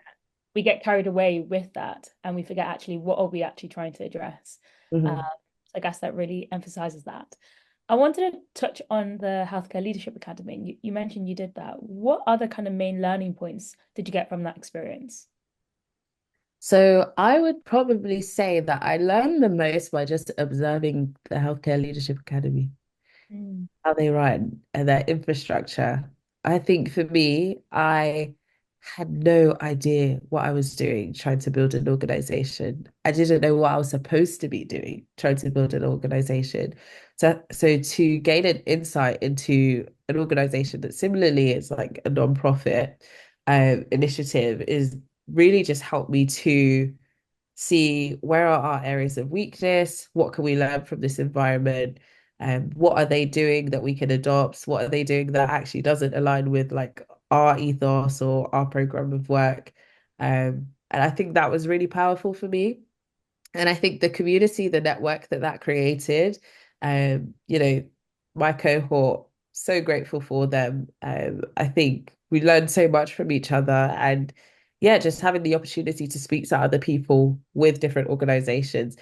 we get carried away with that and we forget actually what are we actually trying to address. mhm. So I guess that really emphasizes that. I wanted to touch on the Healthcare Leadership Academy. You mentioned you did that. What other kind of main learning points did you get from that experience? So I would probably say that I learned the most by just observing the Healthcare Leadership Academy, Mm. how they run and their infrastructure. I think for me, I had no idea what I was doing trying to build an organization. I didn't know what I was supposed to be doing trying to build an organization. So to gain an insight into an organization that similarly is like a non-profit initiative is really just helped me to see where are our areas of weakness, what can we learn from this environment, what are they doing that we can adopt, what are they doing that actually doesn't align with like our ethos or our program of work. And I think that was really powerful for me. And I think the community, the network that that created, you know, my cohort, so grateful for them. I think we learned so much from each other, and yeah, just having the opportunity to speak to other people with different organizations.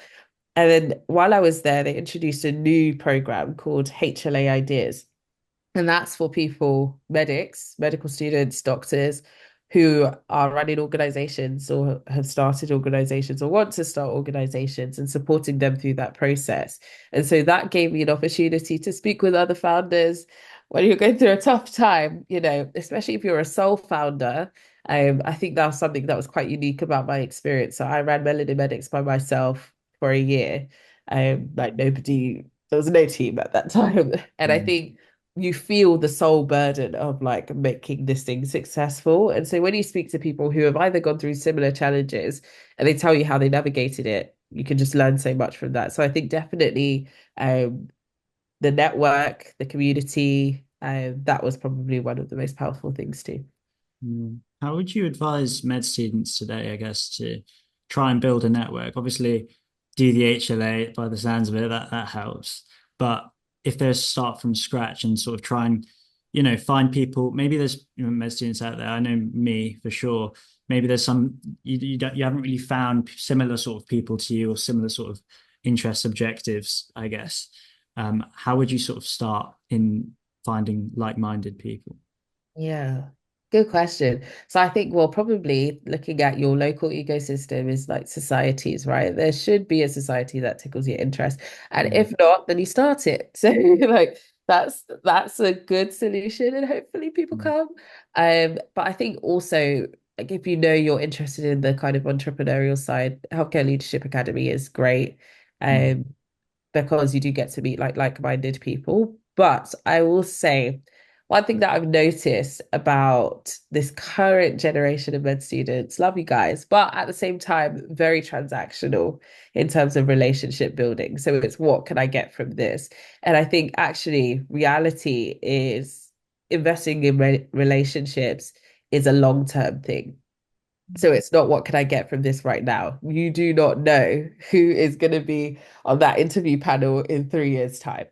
And then while I was there, they introduced a new program called HLA Ideas. And that's for people, medics, medical students, doctors who are running organizations or have started organizations or want to start organizations and supporting them through that process. And so that gave me an opportunity to speak with other founders when you're going through a tough time, you know, especially if you're a sole founder. I think that was something that was quite unique about my experience. So I ran Melanin Medics by myself for a year. Like nobody, there was no team at that time. And I Mm. think you feel the sole burden of like making this thing successful. And so when you speak to people who have either gone through similar challenges and they tell you how they navigated it, you can just learn so much from that. So I think definitely the network, the community, that was probably one of the most powerful things too. Mm. How would you advise med students today, I guess, to try and build a network. Obviously, do the HLA by the sounds of it, that helps. But if there's start from scratch and sort of try and, find people, maybe there's med students out there. I know me for sure. Maybe there's some you haven't really found similar sort of people to you or similar sort of interests, objectives, I guess. How would you sort of start in finding like-minded people? Yeah, good question. So I think, well, probably looking at your local ecosystem is like societies, right? There should be a society that tickles your interest. And Mm, if not, then you start it. So like that's a good solution and hopefully people mm, come. But I think also like if you know you're interested in the kind of entrepreneurial side, Healthcare Leadership Academy is great. mm, Um, because you do get to meet like-minded people. But I will say one thing that I've noticed about this current generation of med students, love you guys, but at the same time, very transactional in terms of relationship building. So it's what can I get from this? And I think actually reality is investing in relationships is a long-term thing. So it's not what can I get from this right now. You do not know who is going to be on that interview panel in 3 years' time.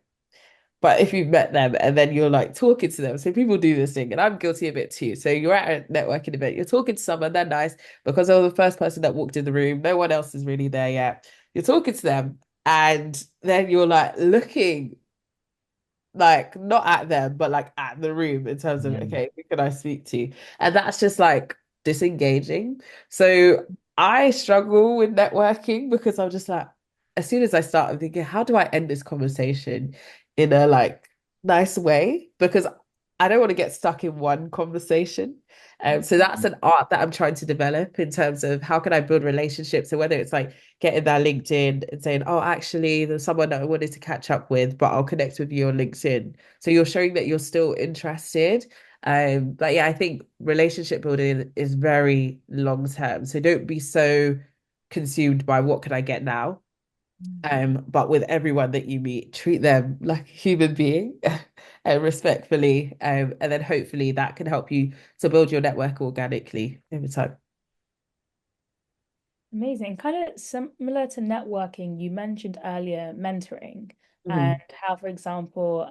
But if you've met them and then you're like talking to them, so people do this thing, and I'm guilty of it too. So you're at a networking event, you're talking to someone, they're nice because they're the first person that walked in the room. No one else is really there yet. You're talking to them, and then you're like looking like not at them, but like at the room in terms of, mm, okay, who can I speak to? And that's just like disengaging. So I struggle with networking because I'm just like, as soon as I start, I'm thinking, how do I end this conversation in a like nice way? Because I don't want to get stuck in one conversation. So that's an art that I'm trying to develop in terms of how can I build relationships. So whether it's like getting their LinkedIn and saying, oh, actually, there's someone that I wanted to catch up with, but I'll connect with you on LinkedIn. So you're showing that you're still interested. But yeah, I think relationship building is very long term. So don't be so consumed by what can I get now. But with everyone that you meet, treat them like a human being and respectfully. And then hopefully that can help you to build your network organically over time. Amazing. Kind of similar to networking, you mentioned earlier mentoring and Mhm. how, for example,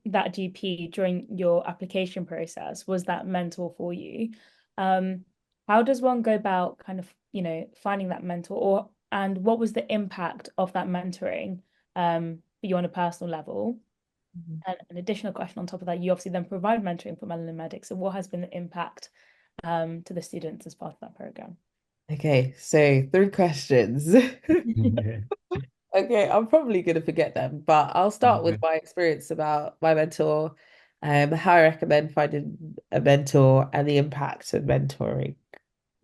that GP during your application process was that mentor for you. Um, how does one go about kind of, finding that mentor or and what was the impact of that mentoring for you on a personal level? Mhm. And an additional question on top of that, you obviously then provide mentoring for Melanin Medics. So what has been the impact to the students as part of that program? Okay, so three questions. mm. Okay, I'm probably going to forget them, but I'll start with my experience about my mentor, how I recommend finding a mentor and the impact of mentoring.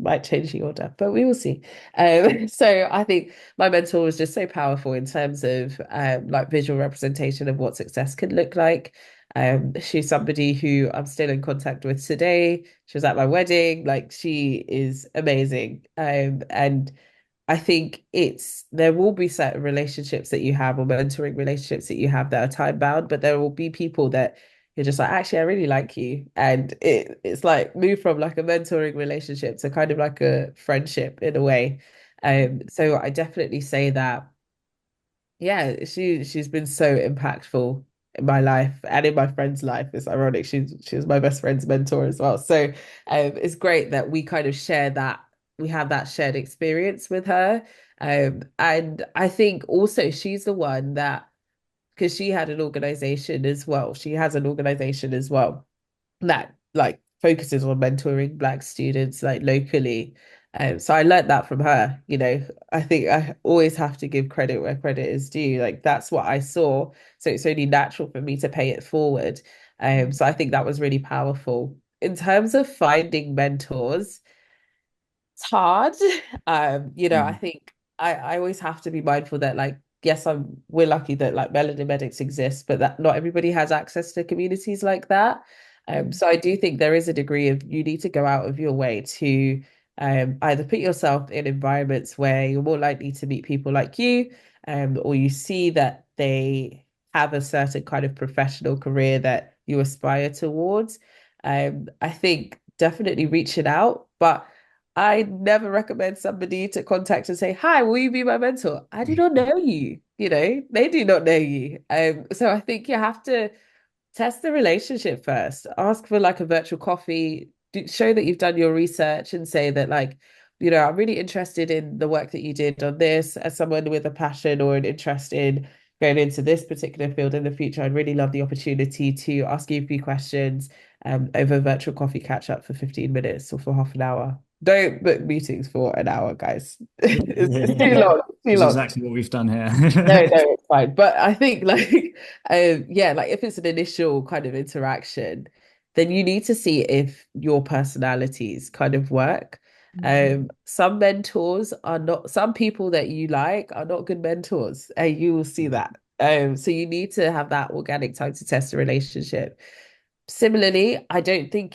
Might change the order, but we will see. So I think my mentor was just so powerful in terms of like visual representation of what success can look like. She's somebody who I'm still in contact with today. She was at my wedding. Like she is amazing. And I think it's there will be certain relationships that you have or mentoring relationships that you have that are time bound, but there will be people that you're just like, actually, I really like you. And it's like move from like a mentoring relationship to kind of like a friendship in a way. So I definitely say that yeah, she's been so impactful in my life and in my friend's life. It's ironic. She was my best friend's mentor as well. So it's great that we kind of share that we have that shared experience with her. And I think also she's the one that because she had an organization as well. She has an organization as well that like focuses on mentoring Black students like locally. So I learned that from her. I think I always have to give credit where credit is due. Like that's what I saw. So it's only natural for me to pay it forward. So I think that was really powerful. In terms of finding mentors, it's hard. I Mm, think I always have to be mindful that like, yes, we're lucky that like Melanin Medics exist, but that not everybody has access to communities like that. Mm. So I do think there is a degree of you need to go out of your way to either put yourself in environments where you're more likely to meet people like you, or you see that they have a certain kind of professional career that you aspire towards. I think definitely reaching out, but I never recommend somebody to contact and say, "Hi, will you be my mentor?" I do not know you, they do not know you. So I think you have to test the relationship first. Ask for like a virtual coffee. Show that you've done your research and say that, like, I'm really interested in the work that you did on this as someone with a passion or an interest in going into this particular field in the future. I'd really love the opportunity to ask you a few questions over virtual coffee catch up for 15 minutes or for half an hour. Don't book meetings for an hour, guys. It's too Yeah, long, too it's long. exactly what we've done No, here. no, it's fine. But I think like yeah, like if it's an initial kind of interaction, then you need to see if your personalities kind of work. Some mentors are not, some people that you like are not good mentors, and you will see that. So you need to have that organic time to test the relationship. Similarly, I don't think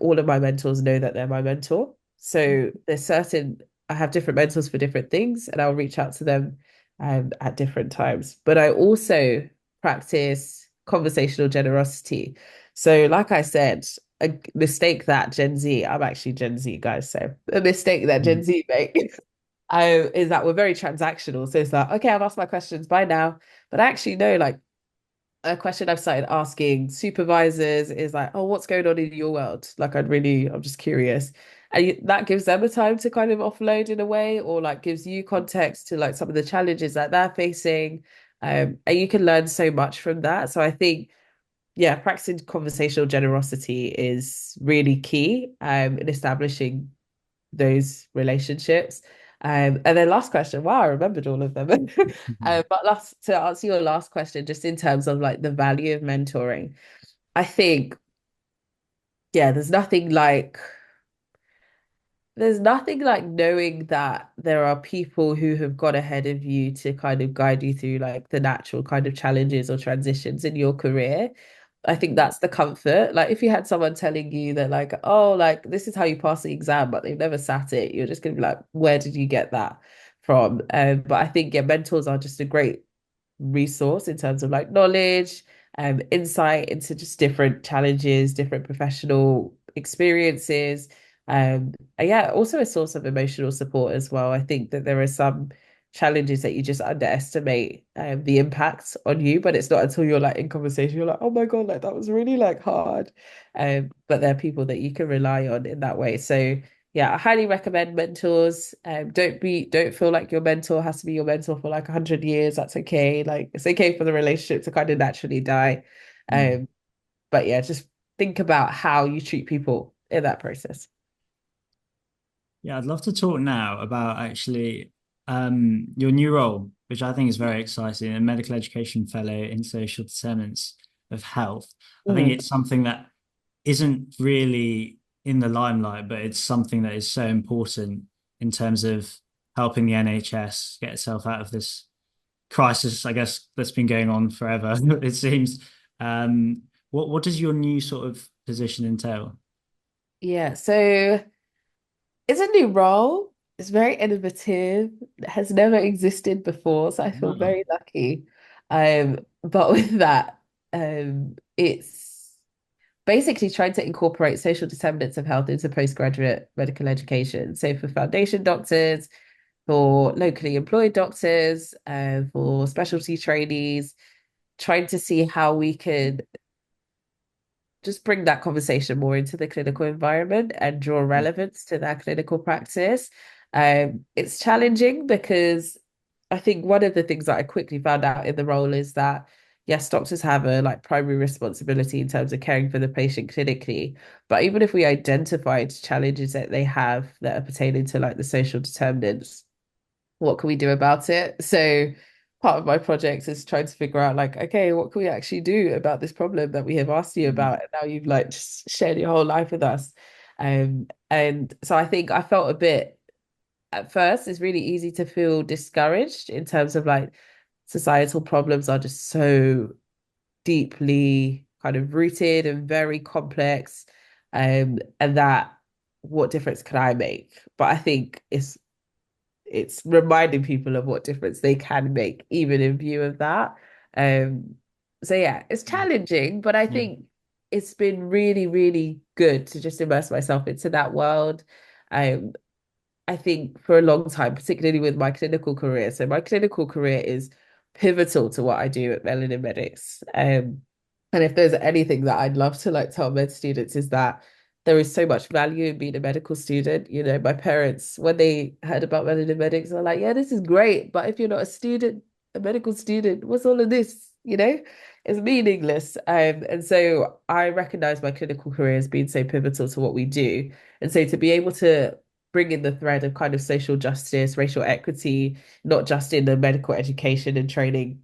all of my mentors know that they're my mentor. So I have different mentors for different things, and I'll reach out to them at different times. But I also practice conversational generosity. So, like I said, a mistake that Gen Z, I'm actually Gen Z, guys. So, a mistake that Gen Z make is that we're very transactional. So, it's like, okay, I've asked my questions, bye now. But actually, no, like, a question I've started asking supervisors is like, oh, what's going on in your world? Like, I'm just curious. And that gives them a time to kind of offload in a way, or like gives you context to like some of the challenges that they're facing. And you can learn so much from that. So I think, yeah, practicing conversational generosity is really key in establishing those relationships. And then last question, wow, I remembered all of them. But last to answer your last question, just in terms of like the value of mentoring, I think, yeah, there's nothing like knowing that there are people who have got ahead of you to kind of guide you through like the natural kind of challenges or transitions in your career. I think that's the comfort. Like if you had someone telling you that like, oh, like this is how you pass the exam, but they've never sat it, you're just gonna be like, where did you get that from? But I think, yeah, mentors are just a great resource in terms of like knowledge, insight into just different challenges, different professional experiences. And yeah, also a source of emotional support as well. I think that there are some challenges that you just underestimate the impact on you, but it's not until you're like in conversation, you're like, oh my God, like that was really like hard. But there are people that you can rely on in that way. So yeah, I highly recommend mentors. Don't feel like your mentor has to be your mentor for like 100 years. That's okay. Like it's okay for the relationship to kind of naturally die. Um, but yeah, just think about how you treat people in that process. Yeah, I'd love to talk now about actually your new role, which I think is very exciting, a medical education fellow in social determinants of health. I think Mm. it's something that isn't really in the limelight, but it's something that is so important in terms of helping the NHS get itself out of this crisis, I guess, that's been going on forever, it seems. What does your new sort of position entail? Yeah, so it's a new role. It's very innovative. It has never existed before, so I feel Wow. very lucky. But with that, it's basically trying to incorporate social determinants of health into postgraduate medical education. So for foundation doctors, for locally employed doctors, for specialty trainees, trying to see how we could just bring that conversation more into the clinical environment and draw relevance to their clinical practice. It's challenging because I think one of the things that I quickly found out in the role is that yes, doctors have a like primary responsibility in terms of caring for the patient clinically, but even if we identified challenges that they have that are pertaining to like the social determinants, what can we do about it? So part of my project is trying to figure out like, okay, what can we actually do about this problem that we have asked you about? And now you've like just shared your whole life with us. And so I think I felt a bit at first, it's really easy to feel discouraged in terms of like societal problems are just so deeply kind of rooted and very complex. And that what difference can I make? But I think it's reminding people of what difference they can make, even in view of that. Um, so yeah, it's challenging, but I Yeah. think it's been really, really good to just immerse myself into that world. Um, I think for a long time, particularly with my clinical career. So my clinical career is pivotal to what I do at Melanin Medics. And if there's anything that I'd love to like tell med students is that there is so much value in being a medical student. You know, my parents, when they heard about Melanin Medics, were like, yeah, this is great. But if you're not a student, a medical student, what's all of this? You know, it's meaningless. And so I recognize my clinical career as being so pivotal to what we do. And so to be able to bring in the thread of kind of social justice, racial equity, not just in the medical education and training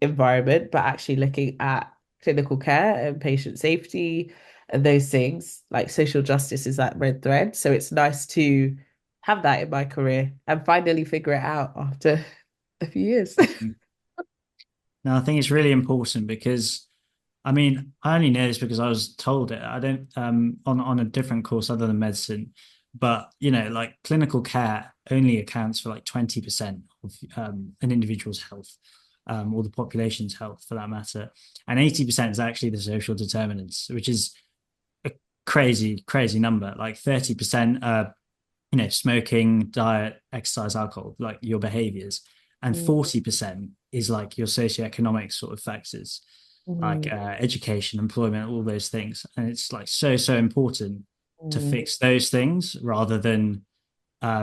environment, but actually looking at clinical care and patient safety and those things. Like social justice is that red thread. So it's nice to have that in my career and finally figure it out after a few years. No, I think it's really important because I mean, I only know this because I was told it. I don't on a different course other than medicine, but like clinical care only accounts for like 20% of an individual's health, or the population's health for that matter, and 80% is actually the social determinants, which is a crazy, crazy number. Like 30% smoking, diet, exercise, alcohol, like your behaviors, and Mm, 40% is like your socioeconomic sort of factors like mm, education, employment, all those things. And it's like so important to mm. fix those things rather than I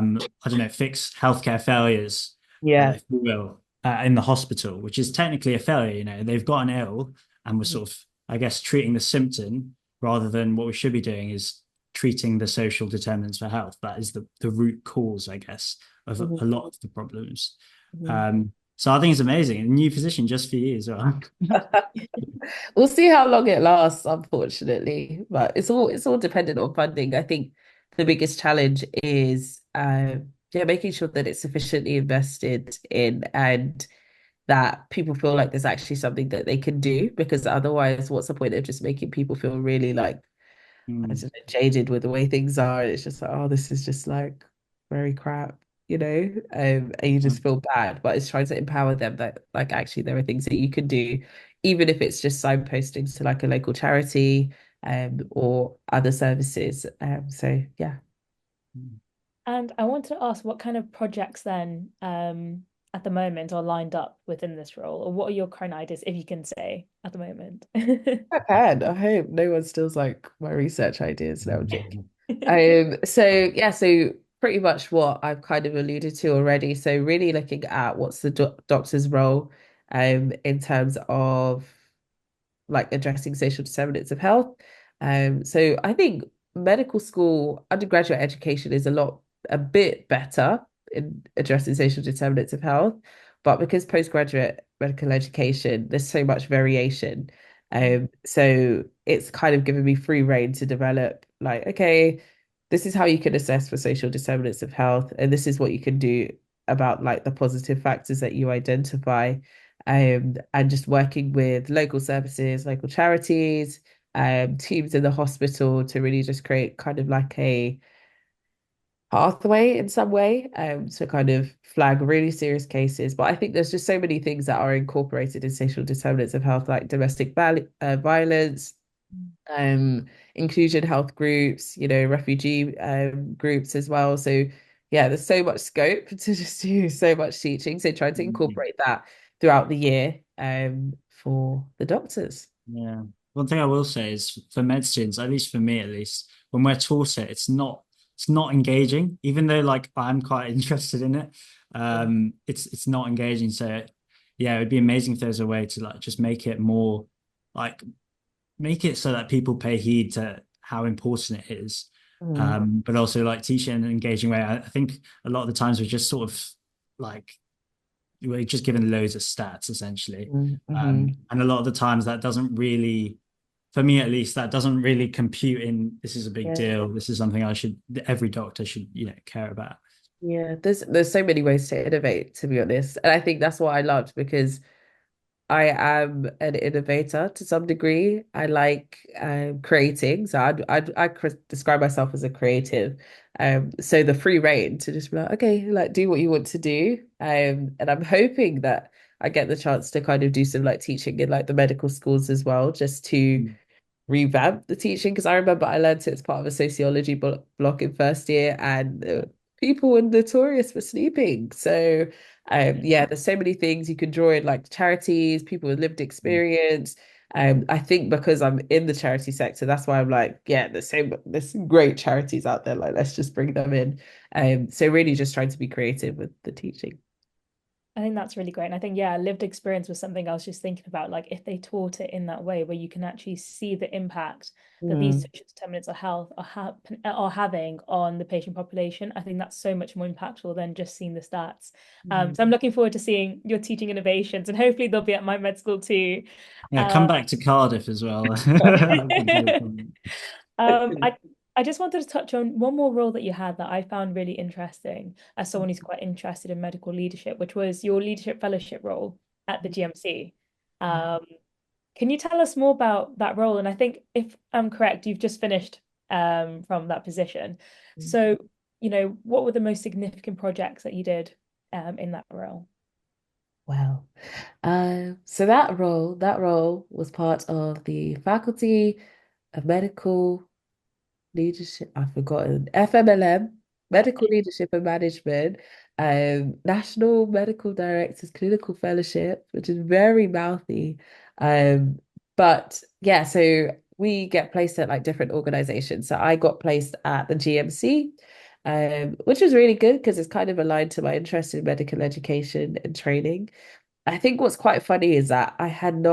don't know, fix healthcare failures, Yeah. if you will, in the hospital, which is technically a failure. They've gotten ill and we're sort of, I guess, treating the symptom rather than what we should be doing is treating the social determinants for health. That is the root cause, I guess, of a Mhm, lot of the problems. mhm. So I think it's amazing. A new position just for you as well. We'll see how long it lasts, unfortunately. But it's all dependent on funding. I think the biggest challenge is yeah, making sure that it's sufficiently invested in and that people feel like there's actually something that they can do because otherwise, what's the point of just making people feel really like I don't Mm, know, jaded with the way things are. It's just like, oh, this is just like very crap, and you just feel bad. But it's trying to empower them that like actually there are things that you can do, even if it's just signposting to like a local charity, or other services. So yeah. mm. And I want to ask what kind of projects then at the moment are lined up within this role, or what are your current ideas, if you can say at the moment? I can. I hope no one steals like my research ideas. No, I'm joking. So yeah, so pretty much what I've kind of alluded to already. So really looking at what's the doctor's role, in terms of like addressing social determinants of health. So I think medical school undergraduate education is a bit better in addressing social determinants of health, but because postgraduate medical education, there's so much variation. So it's kind of given me free rein to develop like, okay, this is how you can assess for social determinants of health, and this is what you can do about like the positive factors that you identify, and just working with local services, local charities, teams in the hospital to really just create kind of like a pathway in some way, to kind of flag really serious cases. But I think there's just so many things that are incorporated in social determinants of health, like domestic violence, um, inclusion health groups, refugee groups as well. So yeah, there's so much scope to just do so much teaching. So trying to incorporate that throughout the year, for the doctors. Yeah. One thing I will say is for med students, at least for me at least, when we're taught it, it's not engaging, even though like I'm quite interested in it. It's not engaging. So yeah, it would be amazing if there's a way to like just make it more like make it so that people pay heed to how important it is. Mm, But also like teach it in an engaging way. I think a lot of the times we're just sort of like we're just given loads of stats essentially. mm, mhm. And a lot of the times that doesn't really, for me at least, that doesn't really compute in this is a big Yeah. deal. This is something every doctor should, care about. Yeah, there's so many ways to innovate, to be honest. And I think that's what I loved because I am an innovator to some degree. I like creating. So I describe myself as a creative. So the free reign to just be like, okay, like do what you want to do. And I'm hoping that I get the chance to kind of do some like teaching in like the medical schools as well, just to revamp the teaching because I remember I learned it as part of a sociology block in first year, and people were notorious for sleeping. So, yeah, there's so many things you can draw in, like charities, people with lived experience. I think because I'm in the charity sector, that's why I'm like, yeah, there's some great charities out there. Like, let's just bring them in. So really just trying to be creative with the teaching. I think that's really great. And I think, yeah, lived experience was something I was just thinking about. Like, if they taught it in that way, where you can actually see the impact that these Mm. social determinants of health are having on the patient population, I think that's so much more impactful than just seeing the stats. Mm. So I'm looking forward to seeing your teaching innovations, and hopefully they'll be at my med school too. Yeah, come Uh, back to Cardiff as well. I think you'll find- I just wanted to touch on one more role that you had that I found really interesting as someone who's quite interested in medical leadership, which was your leadership fellowship role at the GMC. Um, can you tell us more about that role? And I think if I'm correct, you've just finished from that position. So, what were the most significant projects that you did in that role? Wow. So that role was part of the Faculty of Medical Leadership. I've forgotten. FMLM, Medical Leadership and Management, National Medical Directors Clinical Fellowship, which is very mouthy. But yeah, so we get placed at like different organizations. So I got placed at the GMC, which was really good because it's kind of aligned to my interest in medical education and training. I think what's quite funny is that I hadn't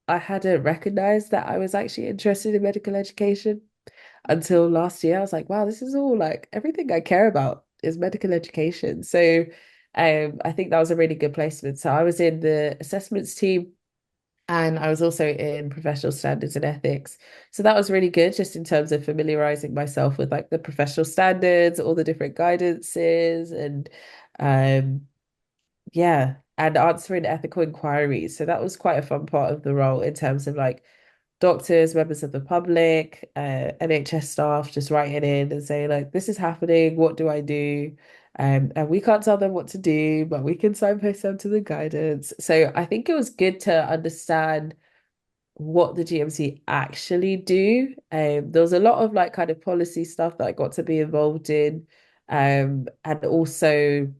recognized that I was actually interested in medical education until last year. I was like, wow, this is all like everything I care about is medical education. So I think that was a really good placement. So I was in the assessments team and I was also in professional standards and ethics. So that was really good just in terms of familiarizing myself with like the professional standards, all the different guidances and um yeah, and answering ethical inquiries. So that was quite a fun part of the role in terms of like doctors, members of the public, NHS staff just writing in and saying like, this is happening, what do I do? And we can't tell them what to do, but we can signpost them to the guidance. So I think it was good to understand what the GMC actually do. There was a lot of like kind of policy stuff that I got to be involved in. And also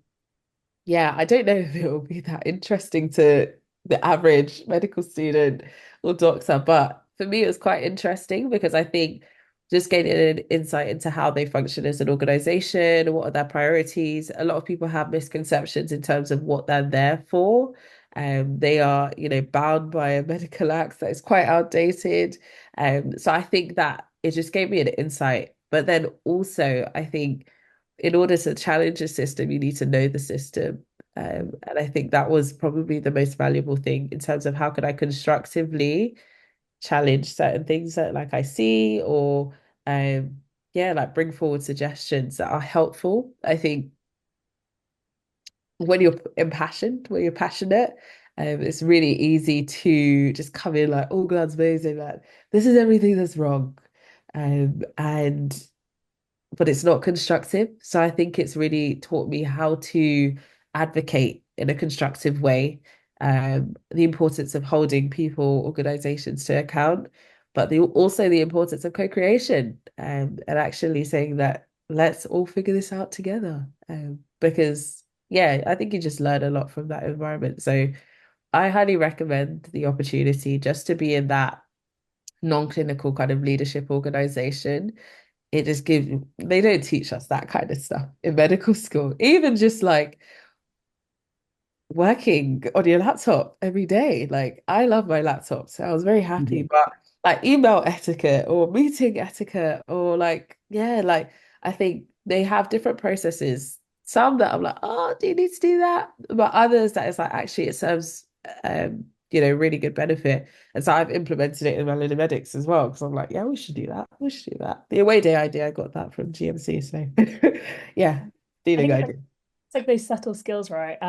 yeah, I don't know if it will be that interesting to the average medical student or doctor, but for me, it was quite interesting because I think just gaining an insight into how they function as an organization, what are their priorities. A lot of people have misconceptions in terms of what they're there for. They are, bound by a medical act that is quite outdated. So I think that it just gave me an insight. But then also, I think in order to challenge a system, you need to know the system. And I think that was probably the most valuable thing in terms of how could I constructively challenge certain things that like I see or yeah, like bring forward suggestions that are helpful. I think when you're impassioned, when you're passionate, it's really easy to just come in like, oh, God's amazing, like this is everything that's wrong. And but it's not constructive. So I think it's really taught me how to advocate in a constructive way, the importance of holding people, organizations to account, but also the importance of co-creation, and actually saying that let's all figure this out together. Because yeah, I think you just learn a lot from that environment. So I highly recommend the opportunity just to be in that non-clinical kind of leadership organization. It just gives they don't teach us that kind of stuff in medical school. Even just like working on your laptop every day. Like I love my laptop, so I was very happy. Yeah. But like email etiquette or meeting etiquette or like yeah, like I think they have different processes. Some that I'm like, oh, do you need to do that? But others that is like actually it serves really good benefit. And so I've implemented it in Melanin Medics as well because I'm like, yeah, we should do that. We should do that. The away day idea, I got that from GMC. So yeah, I dealing think idea. it's like those subtle skills, right?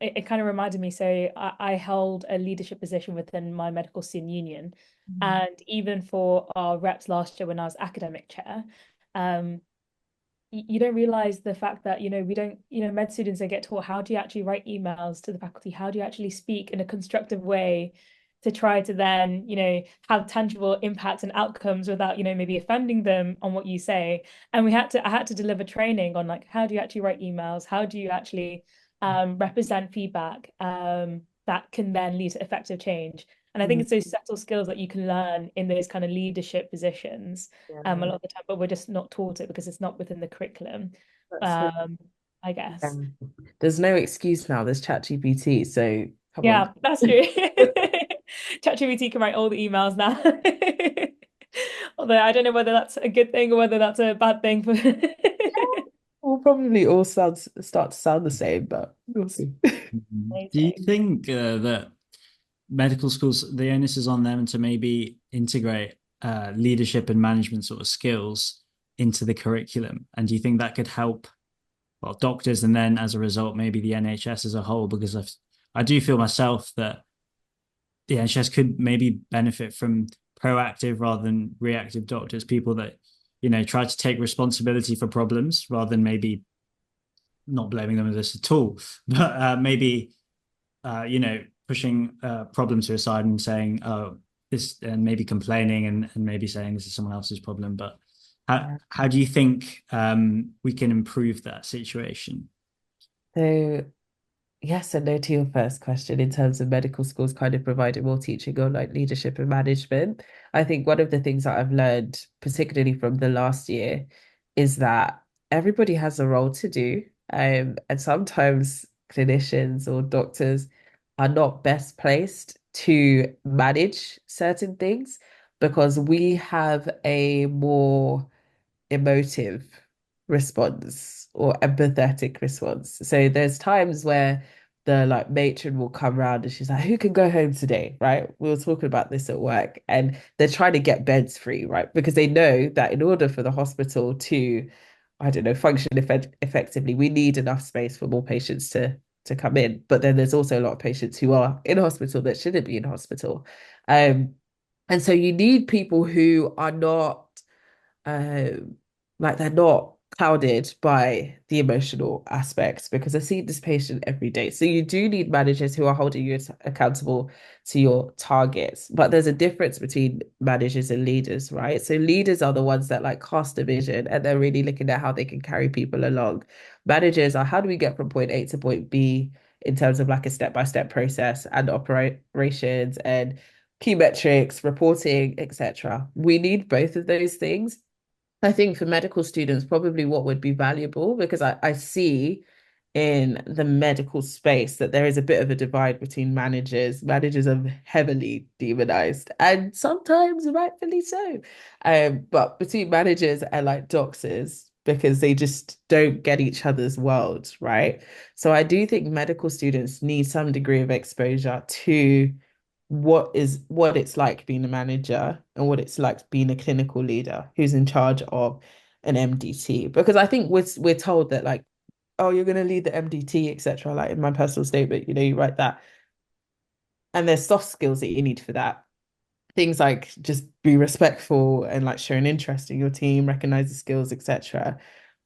It kind of reminded me. So I held a leadership position within my medical student union, and even for our reps last year when I was academic chair, um, you don't realize the fact that we don't med students, they get taught how do you actually write emails to the faculty, how do you actually speak in a constructive way to try to then, have tangible impacts and outcomes without, maybe offending them on what you say. And I had to deliver training on like, how do you actually write emails? How do you actually represent feedback that can then lead to effective change? And I think Mm, it's those subtle skills that you can learn in those kind of leadership positions a yeah, lot of the time, but we're just not taught it because it's not within the curriculum. that's so, Um, I yeah. guess. There's no excuse now. There's ChatGPT, so come on. Yeah, that's true. ChatGPT can write all the emails now. Although I don't know whether that's a good thing or whether that's a bad thing for We'll probably all start to sound the same, but we'll see. Do you Amazing. think that medical schools, the onus is on them to maybe integrate leadership and management sort of skills into the curriculum? And do you think that could help, well, doctors and then as a result, maybe the NHS as a whole? Because I do feel myself that the NHS could maybe benefit from proactive rather than reactive doctors, people that, try to take responsibility for problems rather than maybe not blaming them for this at all, but maybe pushing problems to a side and saying, "Oh, this," and maybe complaining and maybe saying this is someone else's problem. But how do you think we can improve that situation? So yes and no to your first question in terms of medical schools kind of providing more teaching on like leadership and management. I think one of the things that I've learned, particularly from the last year, is that everybody has a role to do. And sometimes clinicians or doctors are not best placed to manage certain things because we have a more emotive response or empathetic response. So there's times where the like matron will come around and she's like, who can go home today? Right. We were talking about this at work and they're trying to get beds free, right? Because they know that in order for the hospital to, I don't know, function effectively, we need enough space for more patients to come in. But then there's also a lot of patients who are in hospital that shouldn't be in hospital. Um, and so you need people who are not um like they're not clouded by the emotional aspects because I see this patient every day. So you do need managers who are holding you accountable to your targets. But there's a difference between managers and leaders, right? So leaders are the ones that like cast a vision and they're really looking at how they can carry people along. Managers are how do we get from point A to point B in terms of like a step-by-step process and operations and key metrics, reporting, etc. We need both of those things. I think for medical students, probably what would be valuable, because I see in the medical space that there is a bit of a divide between managers. Managers are heavily demonized, and sometimes rightfully so. But between managers and like doctors, because they just don't get each other's world, right? So I do think medical students need some degree of exposure to what it's like being a manager and what it's like being a clinical leader who's in charge of an MDT. Because I think we're told that like, oh, you're going to lead the MDT, etc. Like in my personal statement, you write that, and there's soft skills that you need for that. Things like just be respectful and like show an interest in your team, recognize the skills, etc.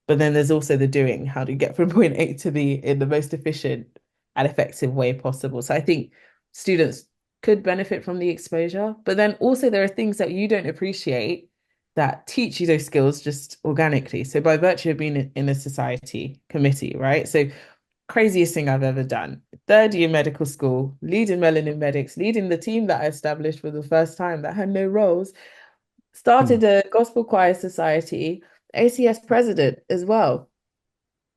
But then there's also the doing. How do you get from point A to B in the most efficient and effective way possible? So I think students could benefit from the exposure, but then also there are things that you don't appreciate that teach you those skills just organically. So by virtue of being in a society committee, right? So craziest thing I've ever done. Third year medical school, leading Melanin Medics, leading the team that I established for the first time that had no roles, Hmm. started a gospel choir society, ACS president as well.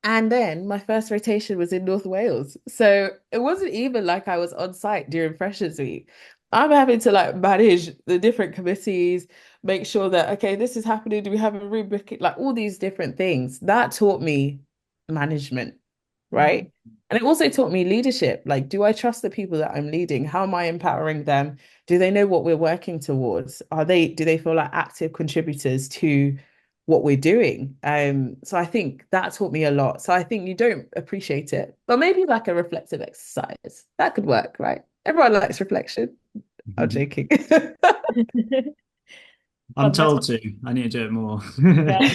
And then my first rotation was in North Wales. So it wasn't even like I was on site during Freshers Week. I'm having to like manage the different committees, make sure that, okay, this is happening. Do we have a rubric? Like all these different things. That taught me management, Mm. right? And it also taught me leadership. Like, do I trust the people that I'm leading? How am I empowering them? Do they know what we're working towards? Do they feel like active contributors to what we're doing? So I think that taught me a lot. So I think you don't appreciate it, but maybe like a reflective exercise that could work, right? Everyone likes reflection. I'm joking. I'm Well, that's told to. I need to do it more. yeah.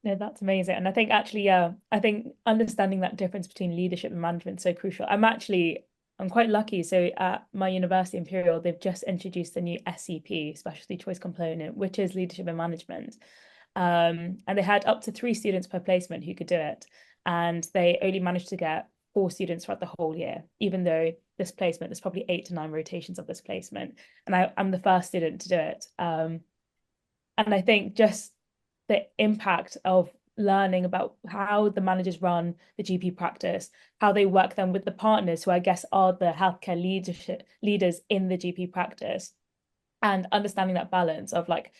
No, that's amazing. And I think actually, yeah, I think understanding that difference between leadership and management is so crucial. I'm actually I'm quite lucky. So at my university, Imperial, they've just introduced the new SCP, Specialty Choice Component, which is leadership and management. And they had up to 3 students per placement who could do it. And they only managed to get 4 students throughout the whole year, even though this placement, there's probably 8 to 9 rotations of this placement. And I'm the first student to do it. And I think just the impact of learning about how the managers run the GP practice, how they work then with the partners who I guess are the healthcare leaders in the GP practice, and understanding that balance of like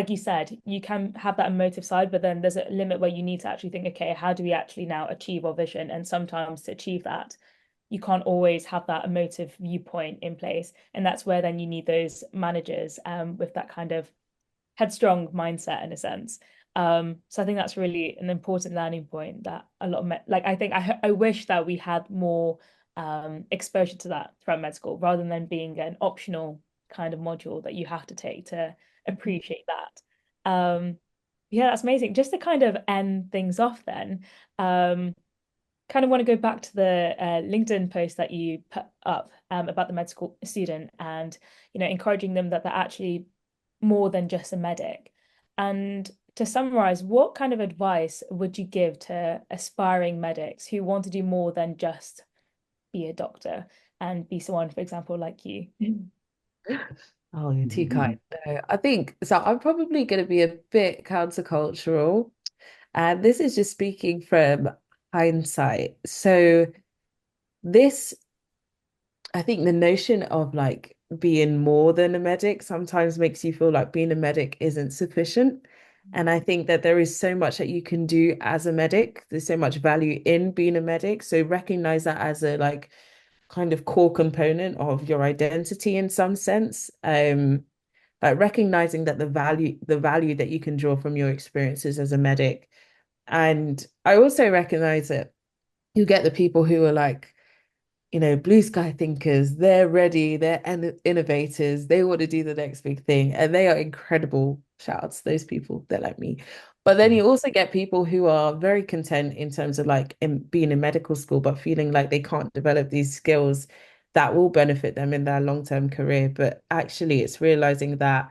you said, you can have that emotive side, but then there's a limit where you need to actually think, okay, how do we actually now achieve our vision? And sometimes to achieve that, you can't always have that emotive viewpoint in place. And that's where then you need those managers with that kind of headstrong mindset in a sense. So I think that's really an important learning point that a lot of I think I wish that we had more exposure to that throughout med school rather than being an optional kind of module that you have to take to appreciate that. Yeah, that's amazing. Just to kind of end things off then, kind of want to go back to the LinkedIn post that you put up about the med school student and, encouraging them that they're actually more than just a medic. And to summarize, what kind of advice would you give to aspiring medics who want to do more than just be a doctor and be someone, for example, like you? Oh, you're too kind. No, I think so. I'm probably going to be a bit countercultural, and this is just speaking from hindsight. So, this, I think the notion of like being more than a medic sometimes makes you feel like being a medic isn't sufficient. And I think that there is so much that you can do as a medic. There's so much value in being a medic. So recognize that as a like kind of core component of your identity in some sense. Like recognizing that the value that you can draw from your experiences as a medic. And I also recognize that you get the people who are like, blue sky thinkers, they're ready, they're innovators, they want to do the next big thing, and they are incredible. Shout out to those people, they're like me. But then you also get people who are very content in terms of like being in medical school, but feeling like they can't develop these skills that will benefit them in their long-term career. But actually, it's realizing that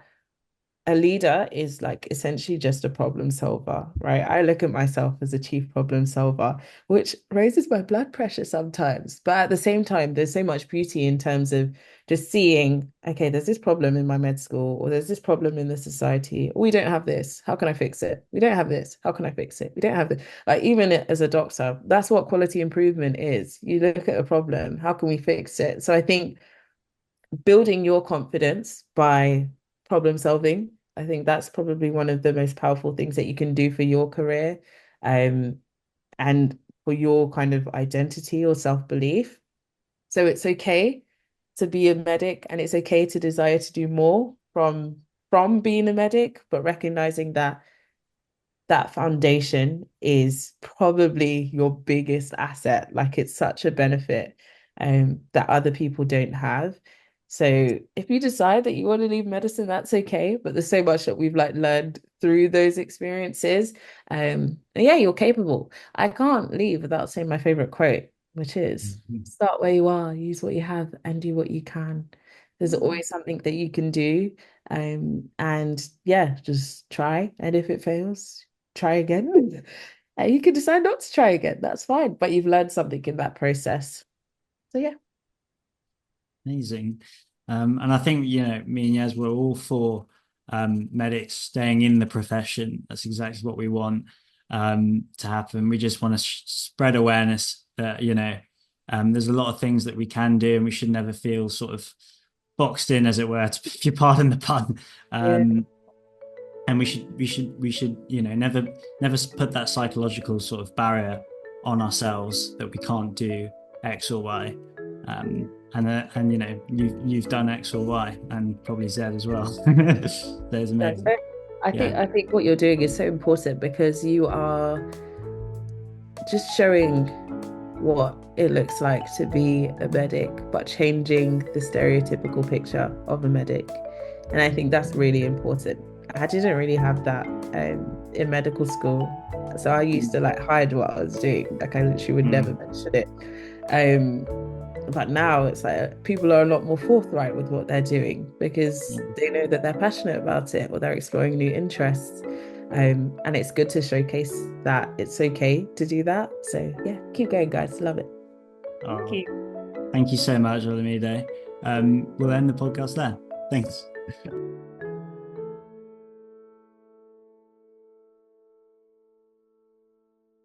a leader is like essentially just a problem solver, right? I look at myself as a chief problem solver, which raises my blood pressure sometimes. But at the same time, there's so much beauty in terms of just seeing, okay, there's this problem in my med school, or there's this problem in the society. We don't have this. How can I fix it? We don't have this. How can I fix it? We don't have this. Like, even as a doctor, that's what quality improvement is. You look at a problem, how can we fix it? So I think building your confidence by problem solving. I think that's probably one of the most powerful things that you can do for your career, and for your kind of identity or self-belief. So it's okay to be a medic, and it's okay to desire to do more from being a medic, but recognizing that that foundation is probably your biggest asset. Like, it's such a benefit that other people don't have. So if you decide that you want to leave medicine, that's okay. But there's so much that we've like learned through those experiences. And yeah, you're capable. I can't leave without saying my favorite quote, which is start where you are, use what you have, and do what you can. There's always something that you can do. And yeah, just try. And if it fails, try again. And you can decide not to try again. That's fine. But you've learned something in that process. So yeah. Amazing. And I think, me and Yaz, we're all for medics staying in the profession. That's exactly what we want to happen. We just want to spread awareness that, there's a lot of things that we can do, and we should never feel sort of boxed in, as it were, if you pardon the pun. Yeah. And we should, never put that psychological sort of barrier on ourselves that we can't do X or Y. And you've done X or Y, and probably Z as well. There's amazing. I think what you're doing is so important, because you are just showing what it looks like to be a medic, but changing the stereotypical picture of a medic. And I think that's really important. I didn't really have that in medical school. So I used to like hide what I was doing. Like, I literally would never mention it. But now it's like people are a lot more forthright with what they're doing because Yeah. they know that they're passionate about it or they're exploring new interests. And it's good to showcase that it's okay to do that. So yeah, keep going, guys. Love it. Thank Oh, you. thank you so much, Olamide. We'll end the podcast there. Thanks.